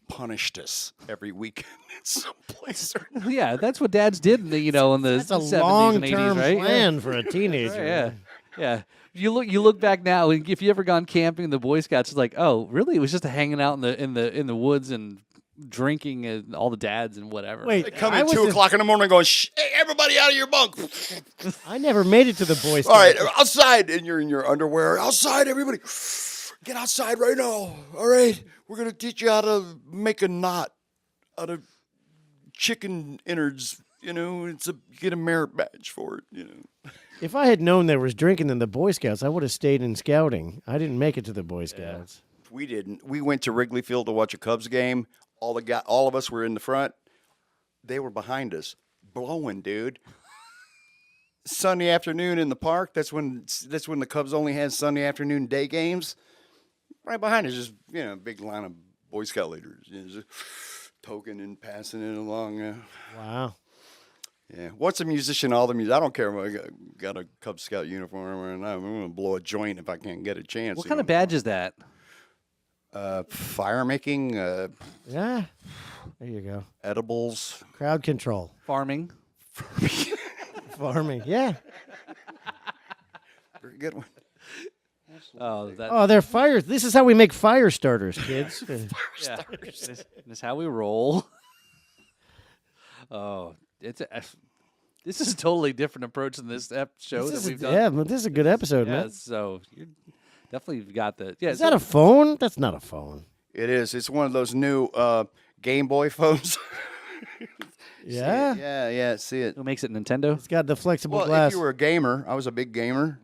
punished us every weekend in some place. Yeah, that's what dads did in the in the that's a 70s and 80s, long-term right? plan for a teenager. Yeah. Yeah. You look back now, and if you ever gone camping, the Boy Scouts, it's like, oh, really? It was just hanging out in the woods and drinking, and all the dads and whatever. Wait, They come I in was 2 o'clock in the morning going, Shh, hey, everybody out of your bunk. I never made it to the Boy Scouts. All right, outside. And you're in your underwear. Outside, everybody. Get outside right now. All right. We're going to teach you how to make a knot out of chicken innards. You know, you get a merit badge for it, you know. If I had known there was drinking in the Boy Scouts, I would have stayed in scouting. I didn't make it to the Boy Scouts. We didn't. We went to Wrigley Field to watch a Cubs game. All of us were in the front. They were behind us, blowing, dude. Sunday afternoon in the park. That's when the Cubs only had Sunday afternoon day games. Right behind us, just a big line of Boy Scout leaders, just token and passing it along. Wow. Yeah. What's a musician? All the music. I don't care if I got a Cub Scout uniform or not. I'm going to blow a joint if I can't get a chance. What kind of badge is that? Fire making. Yeah. There you go. Edibles. Crowd control. Farming. Farming. Yeah. Very good one. Oh, they're fires. This is how we make fire starters, kids. Yeah. This is how we roll. Oh, this is a totally different approach than this show that we've done. Yeah, but this is a good episode, Yeah, man. so you definitely got the. Yeah, Is that a phone? That's not a phone. It is. It's one of those new Game Boy phones. Yeah. Yeah. See it. who makes it? Nintendo. It's got the flexible Well, glass. if you were a gamer, I was a big gamer.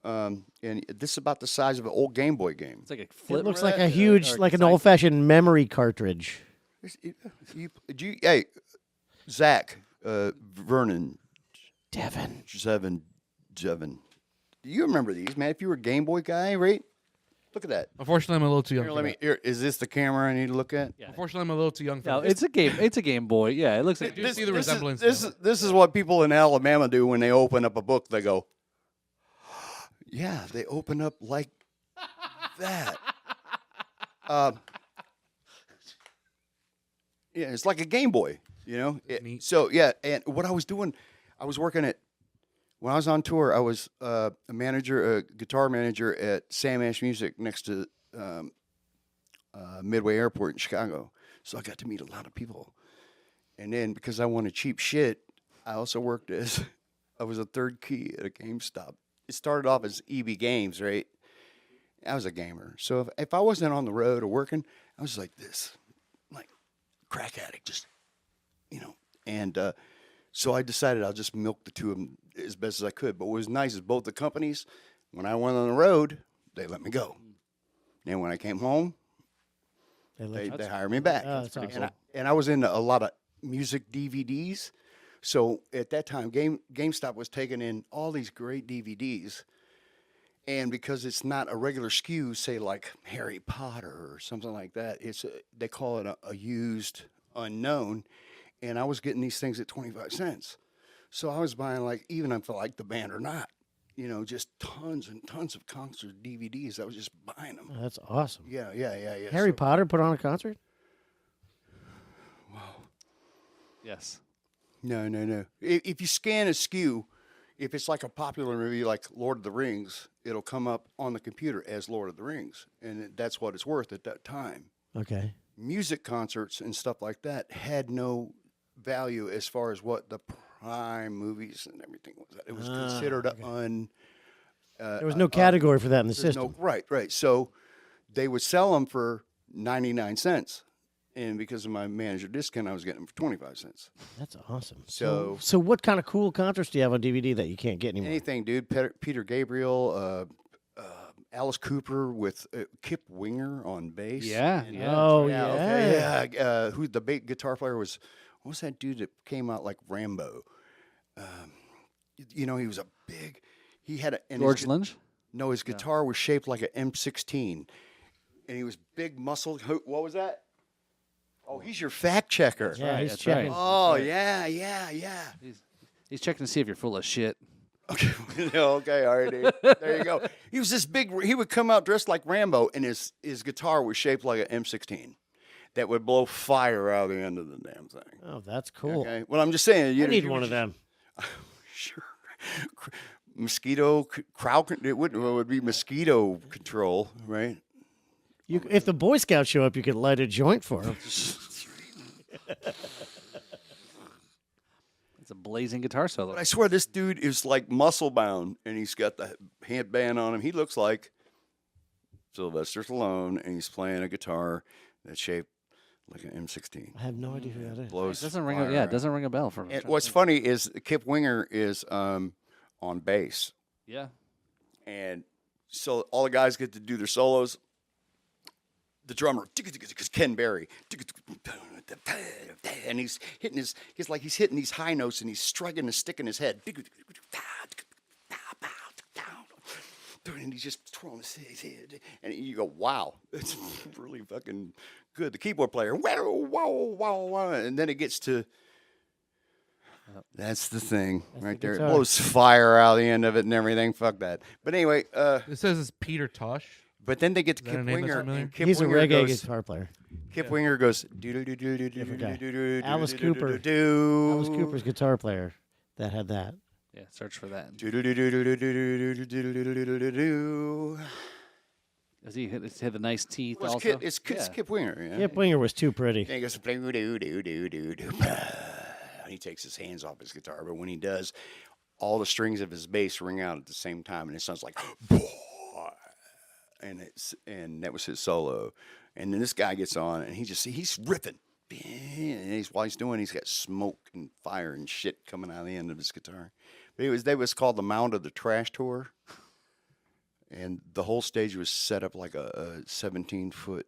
And this is about the size of an old Game Boy game. It's like a flip. It looks like a huge, or like an it's old-fashioned memory cartridge. Hey, Zach, Vernon, Devin. Jevin. Do you remember these, man? If you were a Game Boy guy, right? Look at that. Unfortunately, I'm a little too young. Here, for let me. that. Here, is this the camera I need to look at? Yeah. Unfortunately, I'm a little too young for No, that. it's a game. It's a Game Boy. Yeah, it looks like. do see the resemblance. This is what people in Alabama do when they open up a book. They go, yeah, they open up like that. Yeah, it's like a Game Boy, you know. neat. So yeah, and what I was doing, I was working at when I was on tour. I was a guitar manager at Sam Ash Music next to Midway Airport in Chicago. So I got to meet a lot of people. And then because I wanted cheap shit, I also worked I was a third key at a GameStop. It started off as EB Games, right? I was a gamer. So if I wasn't on the road or working, I was like this, like crack addict, just, And so I decided I'll just milk the two of them as best as I could. But what was nice is both the companies, when I went on the road, they let me go. And when I came home, they hired me back. Oh, that's awesome. And I was in a lot of music DVDs. So at that time, GameStop was taking in all these great DVDs. And because it's not a regular SKU, say like Harry Potter or something like that, they call it a used unknown. And I was getting these things at 25 cents. So I was buying even if I liked the band or not, just tons and tons of concert DVDs. I was just buying them. Oh, that's awesome. Yeah. Harry Potter put on a concert? Yes. No. If you scan a SKU, if it's like a popular movie like Lord of the Rings, it'll come up on the computer as Lord of the Rings. And that's what it's worth at that time. Okay. Music concerts and stuff like that had no value as far as what the prime movies and everything was. It was considered There was no category for that in the system. Right. So they would sell them for 99 cents. And because of my manager discount, I was getting them for 25 cents. That's awesome. So what kind of cool concerts do you have on DVD that you can't get anymore? anything, dude. Peter Gabriel, Alice Cooper with Kip Winger on bass. Yeah. Oh, Yeah. yeah. Okay, yeah. Who the big guitar player was? What was that dude that came out like Rambo? He was a big. He had a George Lynch. No, his guitar was shaped like an M16, and he was big muscled. What was that? Oh, he's your fact checker. Yeah, he's that's checking. right. Oh, yeah. He's checking to see if you're full of shit. Okay, okay, all right, dude. There you go. He was this big. He would come out dressed like Rambo, and his guitar was shaped like an M16 that would blow fire out of the end of the damn thing. Oh, that's cool. Okay. Well, I'm just saying. I need one of them. Sure. mosquito crowd. It would be mosquito control, right? If the Boy Scouts show up, you could light a joint for them. It's a blazing guitar solo. But I swear this dude is like muscle bound, and he's got the headband on him. He looks like Sylvester Stallone, and he's playing a guitar that's shaped like an M16. I have no idea who that is. Blows It doesn't ring. fire Yeah, it out. doesn't ring a bell for me. And what's funny is Kip Winger is on bass, Yeah. and so all the guys get to do their solos. The drummer, Ken Berry, and he's hitting he's hitting these high notes, and he's struggling a stick in his head, and he's just twirling his head, and you go, "Wow, it's really fucking good." The keyboard player, whoa, whoa, whoa, whoa, and then it gets to. That's the thing right there. It guitar. blows fire out the end of it and everything. Fuck that. But anyway, It says it's Peter Tosh. but then they get to Is that a Kip name that's Winger. familiar? And Kip He's a Winger reggae goes, guitar player. Kip Winger goes. Different guy. Alice Cooper. Alice Cooper's guitar player that had that. Yeah. Search for that. Does he hit the nice teeth Well, also? it's Kip Winger. Yeah. Kip Winger was too pretty. And he goes, and he takes his hands off his guitar, but when he does, all the strings of his bass ring out at the same time, and it sounds like, and that was his solo. And then this guy gets on, and he's ripping, and while he's doing, he's got smoke and fire and shit coming out of the end of his guitar. But that was called the Mound of the Trash Tour, and the whole stage was set up like a 17-foot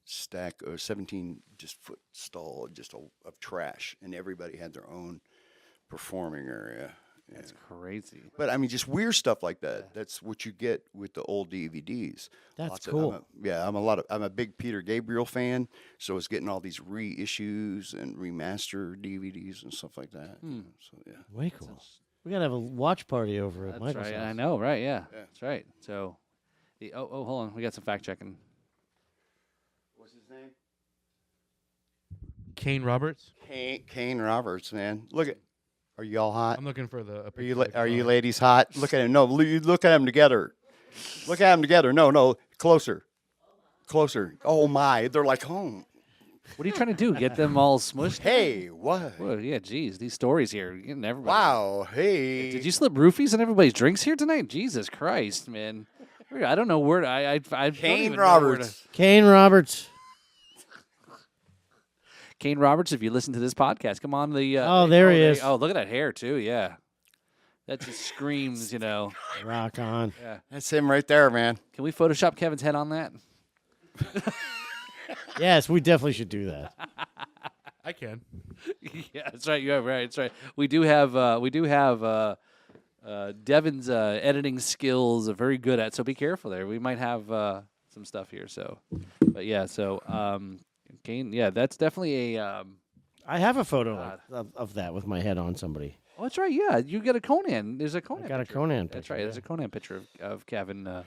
stack or 17 just foot stall of trash, and everybody had their own performing area. Yeah. That's crazy. But I mean, just weird stuff like that. That's what you get with the old DVDs. That's cool. I'm a big Peter Gabriel fan, so it's getting all these reissues and remastered DVDs and stuff like that. So yeah, Way cool. We gotta have a watch party over at That's Michael's right. house. I know. Right. Yeah. That's right. So, hold on. We got some fact checking. what's his name? Kane Roberts. Kane Roberts, man. Are you all hot? I'm looking for the. Are you ladies hot? Look at him. No, you look at them together. Look at them together. No, closer. Oh my, they're like home. What are you trying to do? Get them all smushed? Hey, what? Well, yeah. Geez, these stories here. You're getting everybody. Wow. Hey. Did you slip roofies in everybody's drinks here tonight? Jesus Christ, man. I don't know where. I don't Kane even know where to- Roberts. Kane Roberts. Kane Roberts, if you listen to this podcast, come on the. Oh, there he is. Oh, look at that hair too. Yeah, that just screams. Rock on. Yeah. That's him right there, man. Can we Photoshop Kevin's head on that? Yes, we definitely should do that. I can. Yeah, that's right. You're right. That's right. We do have. Devin's editing skills are very good at. So be careful there. We might have some stuff here. So, but yeah. So, Kane. Yeah, that's definitely a. I have a photo of that with my head on somebody. Oh, that's right. Yeah, you got a Conan. There's a Conan. I got a picture. Conan That's picture, right. yeah. There's a Conan picture of Kevin. Get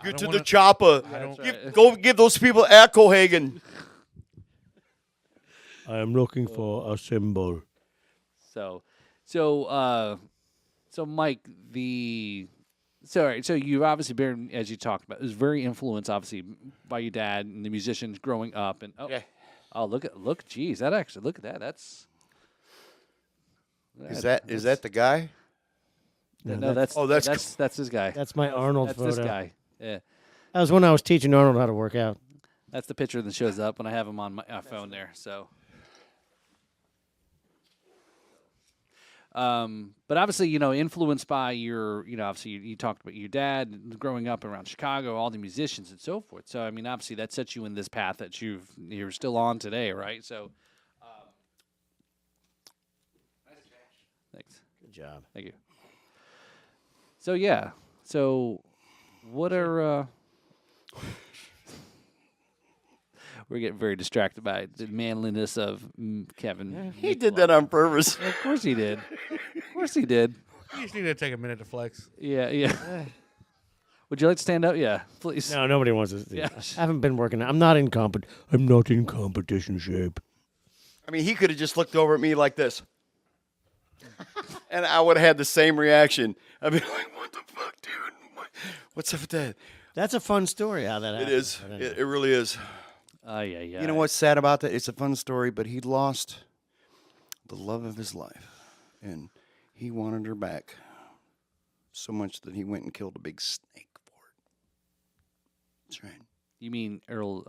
don't to the wanna- chopper. right. Go give those people Hagen. I am looking for a symbol. So Mike, so you've obviously been, as you talked about, it was very influenced obviously by your dad and the musicians growing up, and geez, look at that. That's Is that the guy? no, that's that's his guy. That's my Arnold That's photo. this guy. Yeah, That was when I was teaching Arnold how to work out. that's the picture that shows up when I have him on my phone there. So. But obviously, influenced by your, obviously you talked about your dad growing up around Chicago, all the musicians and so forth. So, I mean, obviously that sets you in this path that you're still on today, right? So, thanks. Good job. Thank you. So, yeah. So, what are, we're getting very distracted by the manliness of Kevin. He did that on purpose. Of course he did. Of course he did. You just need to take a minute to flex. Yeah. Would you like to stand up? Yeah, please. No, nobody wants to. Yeah. I haven't been working. I'm not in competition shape. I mean, he could have just looked over at me like this. And I would have had the same reaction. I'd be like, what the fuck, dude? What's up with that? That's a fun story how that It happened. is. It really is. Yeah. You know what's sad about that? It's a fun story, but he lost the love of his life. And he wanted her back so much that he went and killed a big snake for it. That's right. You mean Earl?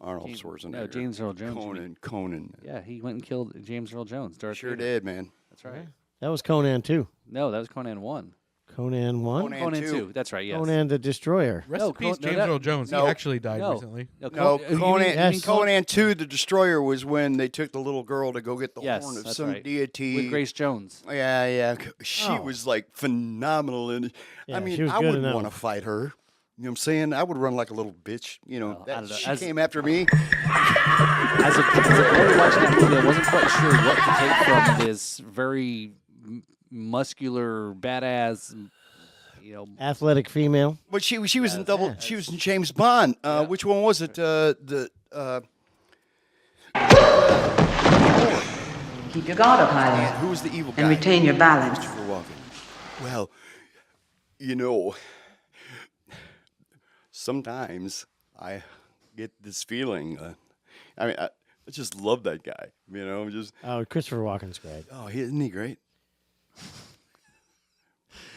Arnold James, Schwarzenegger. No, James Earl Jones. you mean. Conan. Yeah, he went and killed James Earl Jones. Darth Sure Vader. did, man. That's right. That was Conan 2. No, that was Conan 1. Conan 1? Conan 2. That's right. Yes. Conan the Destroyer. Rest No, in peace, no, James that- Earl Jones. no, he actually died no. recently. No, you Conan, mean yes. Conan 2, The Destroyer, was when they took the little girl to go get the Yes, horn of that's some right. deity. with Grace Jones. Yeah. She Oh. was like phenomenal. And Yeah, I mean, she was I good in wouldn't that want to one. fight her. You know what I'm saying? I would run like a little bitch. You know, Well, I don't know. she As- came after me. As a boy watching that movie, I wasn't quite sure what to take from this very muscular, badass, Athletic female. But she was in double. yeah. She was in James Bond. Which one was it? Keep your guard up high there. Who was the evil guy? And retain your balance. Christopher Walken. Well, sometimes I get this feeling. I just love that guy. Oh, Christopher Walken's great. Isn't he great?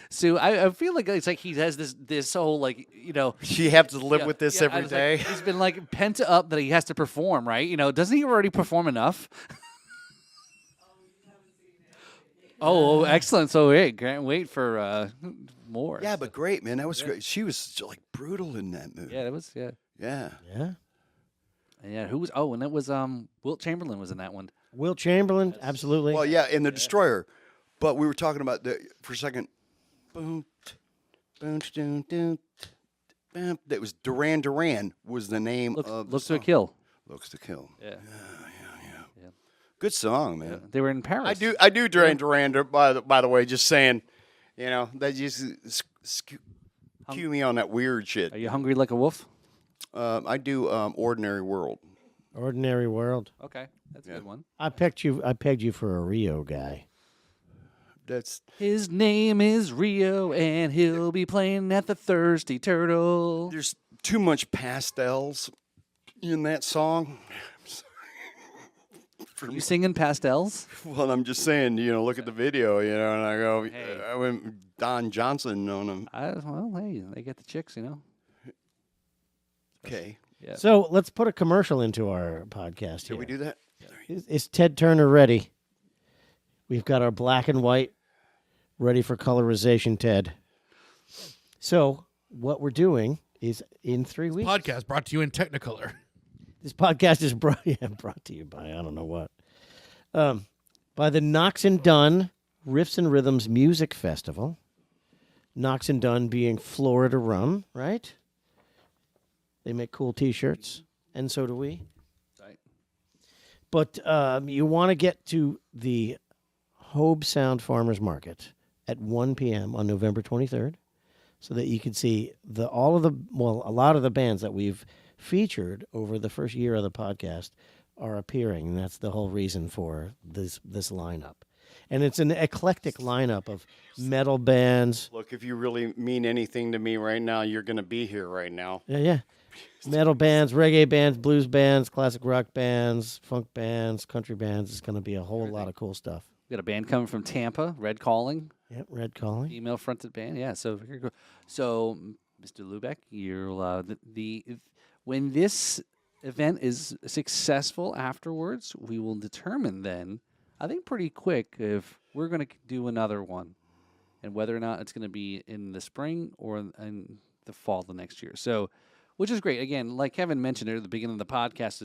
So I feel like it's like he has this whole She have to live yeah, with this yeah, every I was day. like, he's been like pent up that he has to perform, right? Doesn't he already perform enough? Oh, excellent! So can't wait for more. Yeah, but great, man. That was great. She was like brutal in that movie. Yeah, that was yeah. Yeah. Who was? Oh, and that was Wilt Chamberlain was in that one. Wilt Chamberlain, absolutely. Well, yeah, in The Destroyer. But we were talking about for a second. Boom, boom, boom, boom, boom. That was Duran Duran was the name of the Looks to a song. Kill. Looks to Kill. Yeah. Good song, man. They were in Paris. I do Duran Duran. By the way, just saying, that just cue me on that weird shit. Are you hungry like a wolf? I do Ordinary World. Ordinary World. Okay, that's a good one. I pegged you for a Rio guy. That's His name is Rio, and he'll be playing at the Thirsty Turtle. there's too much pastels in that song. You singing pastels? Well, I'm just saying, look at the video, and I go, Hey. I went Don Johnson on him. Well, hey, they get the chicks, Okay, Yeah. So let's put a commercial into our podcast did here. we do that? Is Ted Turner ready? We've got our black and white ready for colorization, Ted. So what we're doing is in 3 weeks. Podcast brought to you in Technicolor. This podcast is brought to you by I don't know what. By the Knox and Dunn Riffs and Rhythms Music Festival. Knox and Dunn being Florida rum, right? They make cool T-shirts, and so do we. Right. But you want to get to the Hobe Sound Farmers Market at 1 p.m. on November 23rd, so that you can see a lot of the bands that we've featured over the first year of the podcast are appearing, and that's the whole reason for this lineup. And it's an eclectic lineup of metal bands. Look, if you really mean anything to me right now, you're going to be here right now. Yeah. Metal bands, reggae bands, blues bands, classic rock bands, funk bands, country bands. It's going to be a whole lot of cool stuff. We got a band coming from Tampa, Red Calling, Yep, Red Calling. female fronted band. Yeah, so here you go. So, Mr. Lubeck, you're when this event is successful afterwards, we will determine then, I think pretty quick, if we're going to do another one and whether or not it's going to be in the spring or in the fall the next year. So, which is great. Again, like Kevin mentioned at the beginning of the podcast,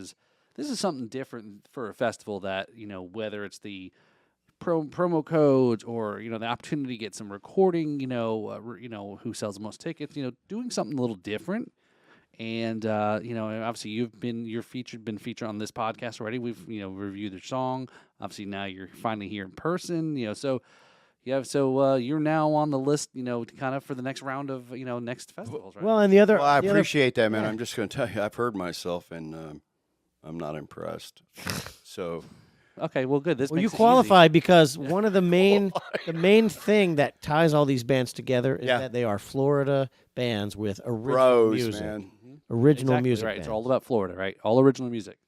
this is something different for a festival that, whether it's the promo codes or, the opportunity to get some recording, who sells the most tickets, doing something a little different. And obviously been featured on this podcast already. We've reviewed the song. Obviously now you're finally here in person. So you're now on the list. Kind of for the next round of next festivals, right? Well, and the other. Well, I the other- appreciate that, man. I'm just going to tell you, I've heard myself, and I'm not impressed. So Okay. Well, good. This Well, you makes it easy. qualify because one of the main thing that ties all these bands together is Yeah. that they are Florida bands with original Bros, music. man. Original Exactly music. right. It's bands. all about Florida, right? All original music.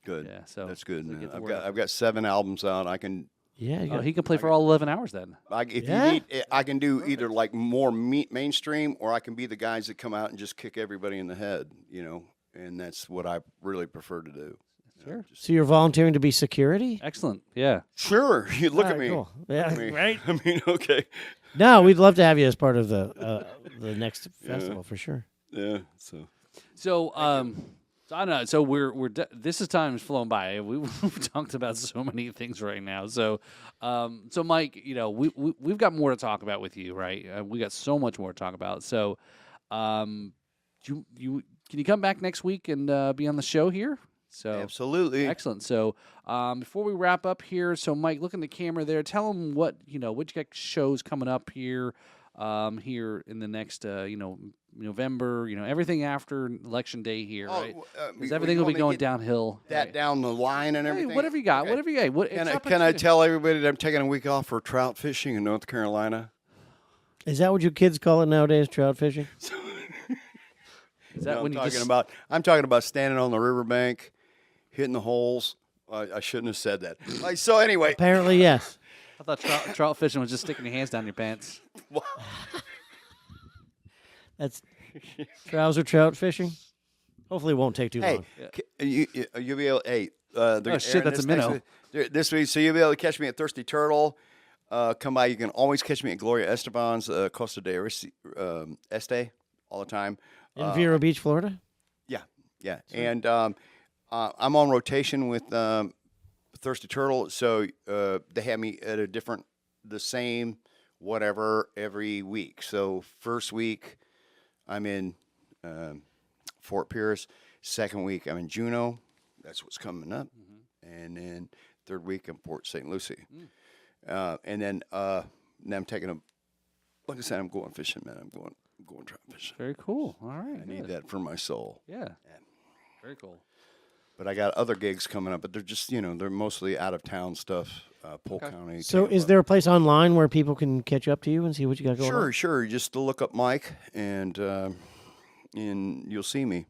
Good. Yeah. So That's good, so man. get the word out. I've got 7 albums out. I can Yeah. You Oh, got, he can play for all 11 hours then. if Yeah. you need, I can do either like more mainstream, or I can be the guys that come out and just kick everybody in the head, and that's what I really prefer to do. Sure. so you're volunteering to be security? Excellent. Yeah. Sure, you look All at right, me. cool. Yeah. I mean, okay. No, we'd love to have you as part of the next festival for sure. Yeah. So So, so I don't know. So this is time is flown by. We've talked about so many things right now. So, so Mike, we've got more to talk about with you, right? We got so much more to talk about. So, can you come back next week and be on the show here? So absolutely. excellent. So, before we wrap up here, so Mike, look in the camera there. Tell them what you got shows coming up here. Here in the next, November, everything after Election Day here, right? Because everything will be going downhill. That right? down the line and Hey, everything. whatever you got, Okay. whatever you got. What, Can I tell everybody that I'm taking a week off for trout fishing in North Carolina? Is that what your kids call it nowadays? Trout fishing? Is that No, when I'm talking about standing on the riverbank, hitting the holes. I shouldn't have said that. So anyway, Apparently, yes. I thought trout fishing was just sticking your hands down your pants. That's trouser trout fishing. Hopefully, it won't take too hey, long. you'll be able. Hey, Oh, shit, that's a minnow. This week, so you'll be able to catch me at Thirsty Turtle. Come by. You can always catch me at Gloria Esteban's Costa de Este all the time. In Vero Beach, Florida? Yeah. And I'm on rotation with Thirsty Turtle, so they have me at the same whatever every week. So first week, I'm in Fort Pierce. Second week, I'm in Juneau. That's what's coming up. And then third week, I'm Port St. Lucie. And then I'm taking like I said, I'm going fishing, man. I'm going trout fishing. Very cool. All right. I need that for my soul. Yeah. Very cool. But I got other gigs coming up, but they're just, they're mostly out of town stuff. Polk County. So, Tampa. is there a place online where people can catch up to you and see what you got going on? Sure. Just to look up Mike, and you'll see me.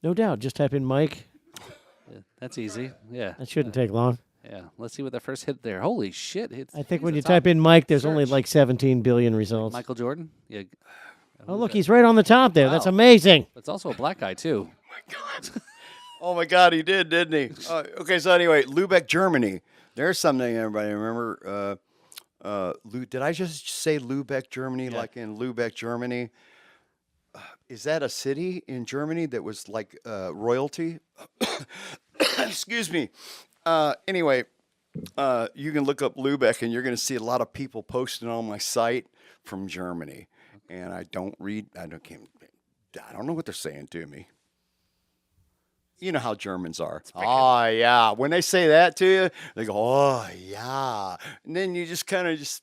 No doubt. Just type in Mike. Yeah, that's easy. Yeah. That shouldn't take long. Yeah. Let's see what that first hit there. Holy shit. I think when you type in Mike, there's only like 17 billion results. Michael Jordan. Yeah. Oh, look, he's right on the top there. That's Wow. amazing. That's also a black guy too. Oh my God, he did, didn't he? Okay, so anyway, Lubeck, Germany. There's something everybody remember. Did I just say Lubeck, Germany, like in Lubeck, Germany? Is that a city in Germany that was like royalty? Excuse me. Anyway, you can look up Lubeck, and you're going to see a lot of people posting on my site from Germany. And I don't know what they're saying to me. You know how Germans are. Oh, yeah. When they say that to you, they go, oh, yeah. And then you just kind of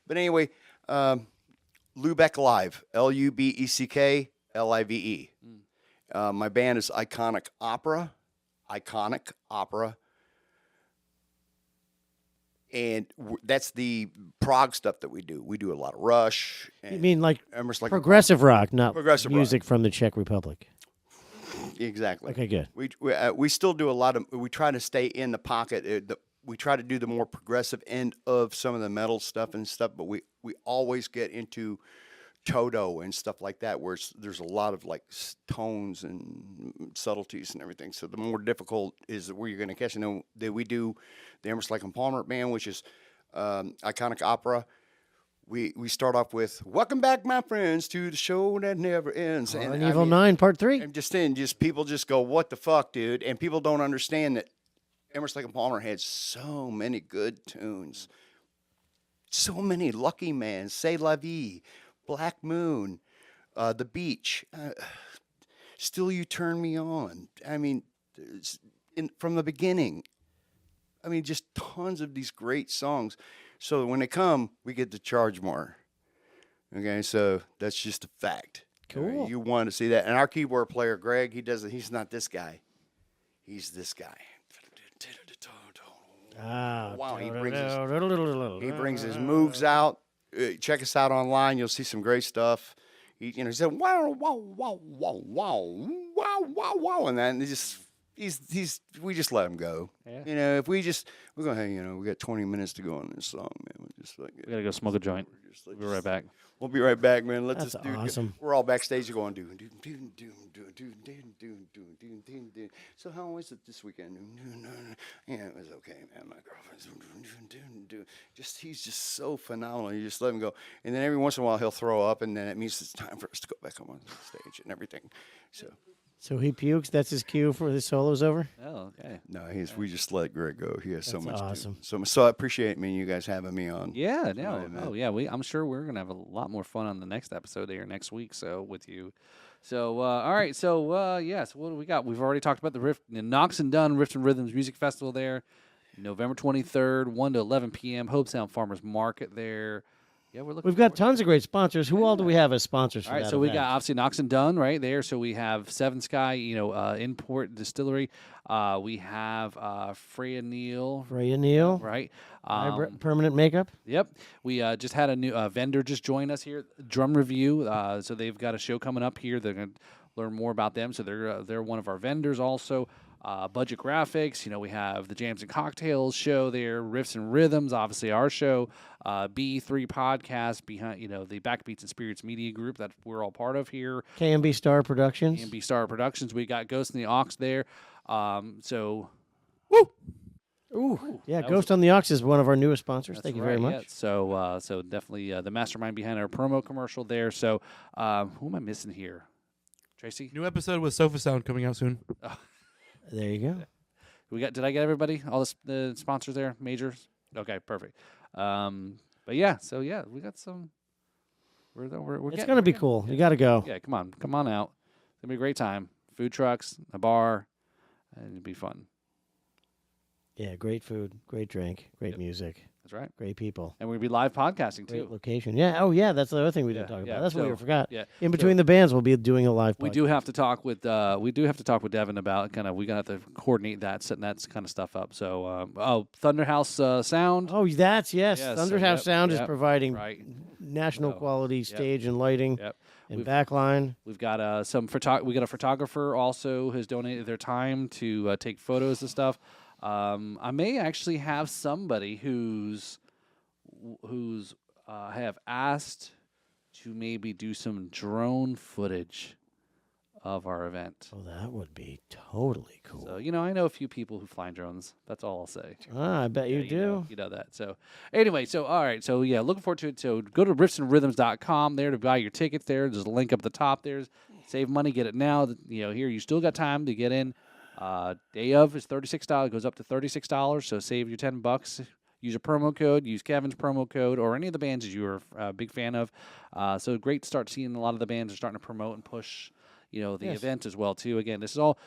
but anyway, Lubeck Live, Lubeck Live. My band is Iconic Opera. And that's the prog stuff that we do. We do a lot of Rush. You mean like Emerson, like progressive rock, not Progressive rock. music from the Czech Republic? Exactly. Okay, good. We still do a lot of. We try to stay in the pocket. We try to do the more progressive end of some of the metal stuff and stuff, but we always get into Toto and stuff like that, where there's a lot of like tones and subtleties and everything. So the more difficult is where you're going to catch. And then we do the Emerson, Lake and Palmer band, which is Iconic Opera. We start off with "Welcome back, my friends, to the show that never ends." And Evil 9, Part 3. I'm just saying, people just go, "What the fuck, dude?" And people don't understand that Emerson, Lake and Palmer had so many good tunes, so many. Lucky Man, "C'est la vie," Black Moon, The Beach, Still You Turn Me On. I mean, from the beginning. I mean, just tons of these great songs. So when they come, we get to charge more. Okay, so that's just a fact. Cool. You want to see that. And our keyboard player, Greg, he's not this guy. He's this guy. Wow, he brings brings his moves out. Check us out online. You'll see some great stuff. He said wow, wow, wow, wow, wow, wow, wow, wow, and then we just let him go. Yeah. If we're going, hey, we got 20 minutes to go on this song, man. We're just like, We gotta go smoke a joint. We'll be right back. We'll be right back, man. Let That's this dude awesome. We're all backstage going, so how was it this weekend? Yeah, it was okay, man. My girlfriend's he's just so phenomenal. You just let him go. And then every once in a while he'll throw up, and then it means it's time for us to go back on stage and everything. So he pukes. That's his cue for his solo's over. Oh, okay. No, we just let Greg go. He has so That's much. awesome. So I appreciate you guys having me on. Yeah, no. Right, man. Oh, yeah. I'm sure we're gonna have a lot more fun on the next episode here next week. So with you. So all right. So yes. What do we got? We've already talked about the Knox and Dunn Riffs and Rhythms Music Festival there, November 23rd, 1 to 11 p.m. Hope Sound Farmers Market there. Yeah, We've got tons of great sponsors. Who all do we have as sponsors for all right, that so we event? got obviously Knox and Dunn right there. So we have Seven Sky, Import Distillery. We have Freya Neal, right? Permanent Makeup. Yep. We just had a new vendor just join us here, Drum Review. So they've got a show coming up here. They're going to learn more about them. So they're one of our vendors also. Budget Graphics, we have the Jams and Cocktails show there, Riffs and Rhythms, obviously our show, B3 Podcast behind, the Backbeats and Spirits Media Group that we're all part of here. KMB Star Productions. KMB Star Productions. We got Ghost in the Aux there. So, Ooh, yeah, Ghost on the Ox is one of our newest sponsors. Thank you very much. Yeah. So definitely the mastermind behind our promo commercial there. So, who am I missing here? Tracy? New episode with Sofa Sound coming out soon. There you go. Did I get everybody? All the sponsors there, majors. Okay, perfect. But yeah, so yeah, we got some. It's gonna be cool. You got to go. Yeah, come on out. It's gonna be a great time. Food trucks, a bar, and it'll be fun. Yeah, great food, great drink, great music. That's right. Great people. And we're gonna be live podcasting Great too. location. Yeah. Oh, yeah. That's the other thing we didn't talk about. That's what we forgot. Yeah. In between the bands, we'll be doing a live. We podcast. do have to talk with Devin about we gotta have to coordinate that, setting that kind of stuff up. So Thunderhouse Sound. Oh, that's yes. Yes, Thunderhouse Sound is providing right. national quality stage and lighting Yep. and backline. We've got we got a photographer also who's donated their time to take photos and stuff. I may actually have somebody who's have asked to maybe do some drone footage of our event. Oh, that would be totally cool. So, I know a few people who fly drones. That's all I'll say. I bet you do. You know that. So, anyway, all right. So, yeah, looking forward to it. So, go to riffsandrhythms.com there to buy your tickets there. There's a link up at the top there. Save money, get it now. Here, you still got time to get in. Day of is $36. It goes up to $36. So, save your $10. Use a promo code. Use Kevin's promo code or any of the bands that you're a big fan of. So, great to start seeing a lot of the bands are starting to promote and push the event as well, too. Again, this is all,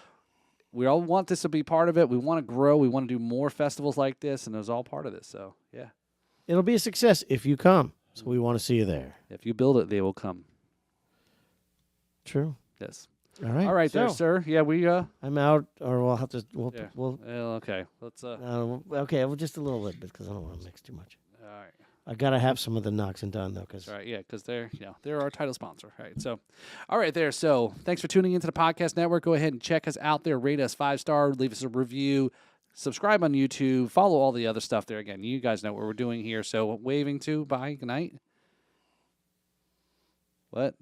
we all want this to be part of it. We want to grow. We want to do more festivals like this, and it was all part of this. So, yeah. It'll be a success if you come. So we want to see you there. If you build it, they will come. True. Yes. All right. All right, so, there, sir. Yeah, we. I'm out, or we'll have to. Yeah. We'll Okay. Let's. okay, well, just a little bit because I don't want to mix too much. All right. I gotta have some of the Knox and Dunn though, because That's right. Yeah, because they're our title sponsor. Right. So, all right, there. So, thanks for tuning into the podcast network. Go ahead and check us out there. Rate us 5-star. Leave us a review. Subscribe on YouTube. Follow all the other stuff there. Again, you guys know what we're doing here. So, waving to. Bye. Good night. What?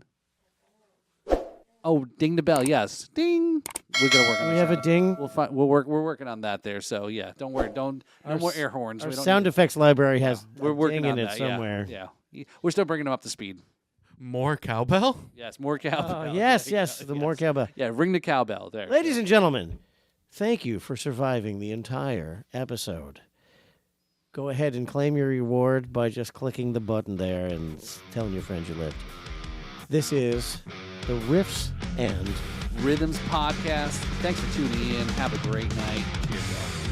Oh, ding the bell. Yes, ding. We're gonna work on. we have a ding. We're working on that there. So yeah, don't worry. No more air horns. Our We don't sound need- effects library has We're a working ding on in that it somewhere. Yeah. We're still bringing them up to speed. More cowbell? Yes, more cowbell. Yes, There you go. the more cowbell. Yeah, ring the cowbell there. Ladies and gentlemen, thank you for surviving the entire episode. Go ahead and claim your reward by just clicking the button there and telling your friends you lived. This is the Riffs and Rhythms podcast. Thanks for tuning in. Have a great night. Cheers, y'all.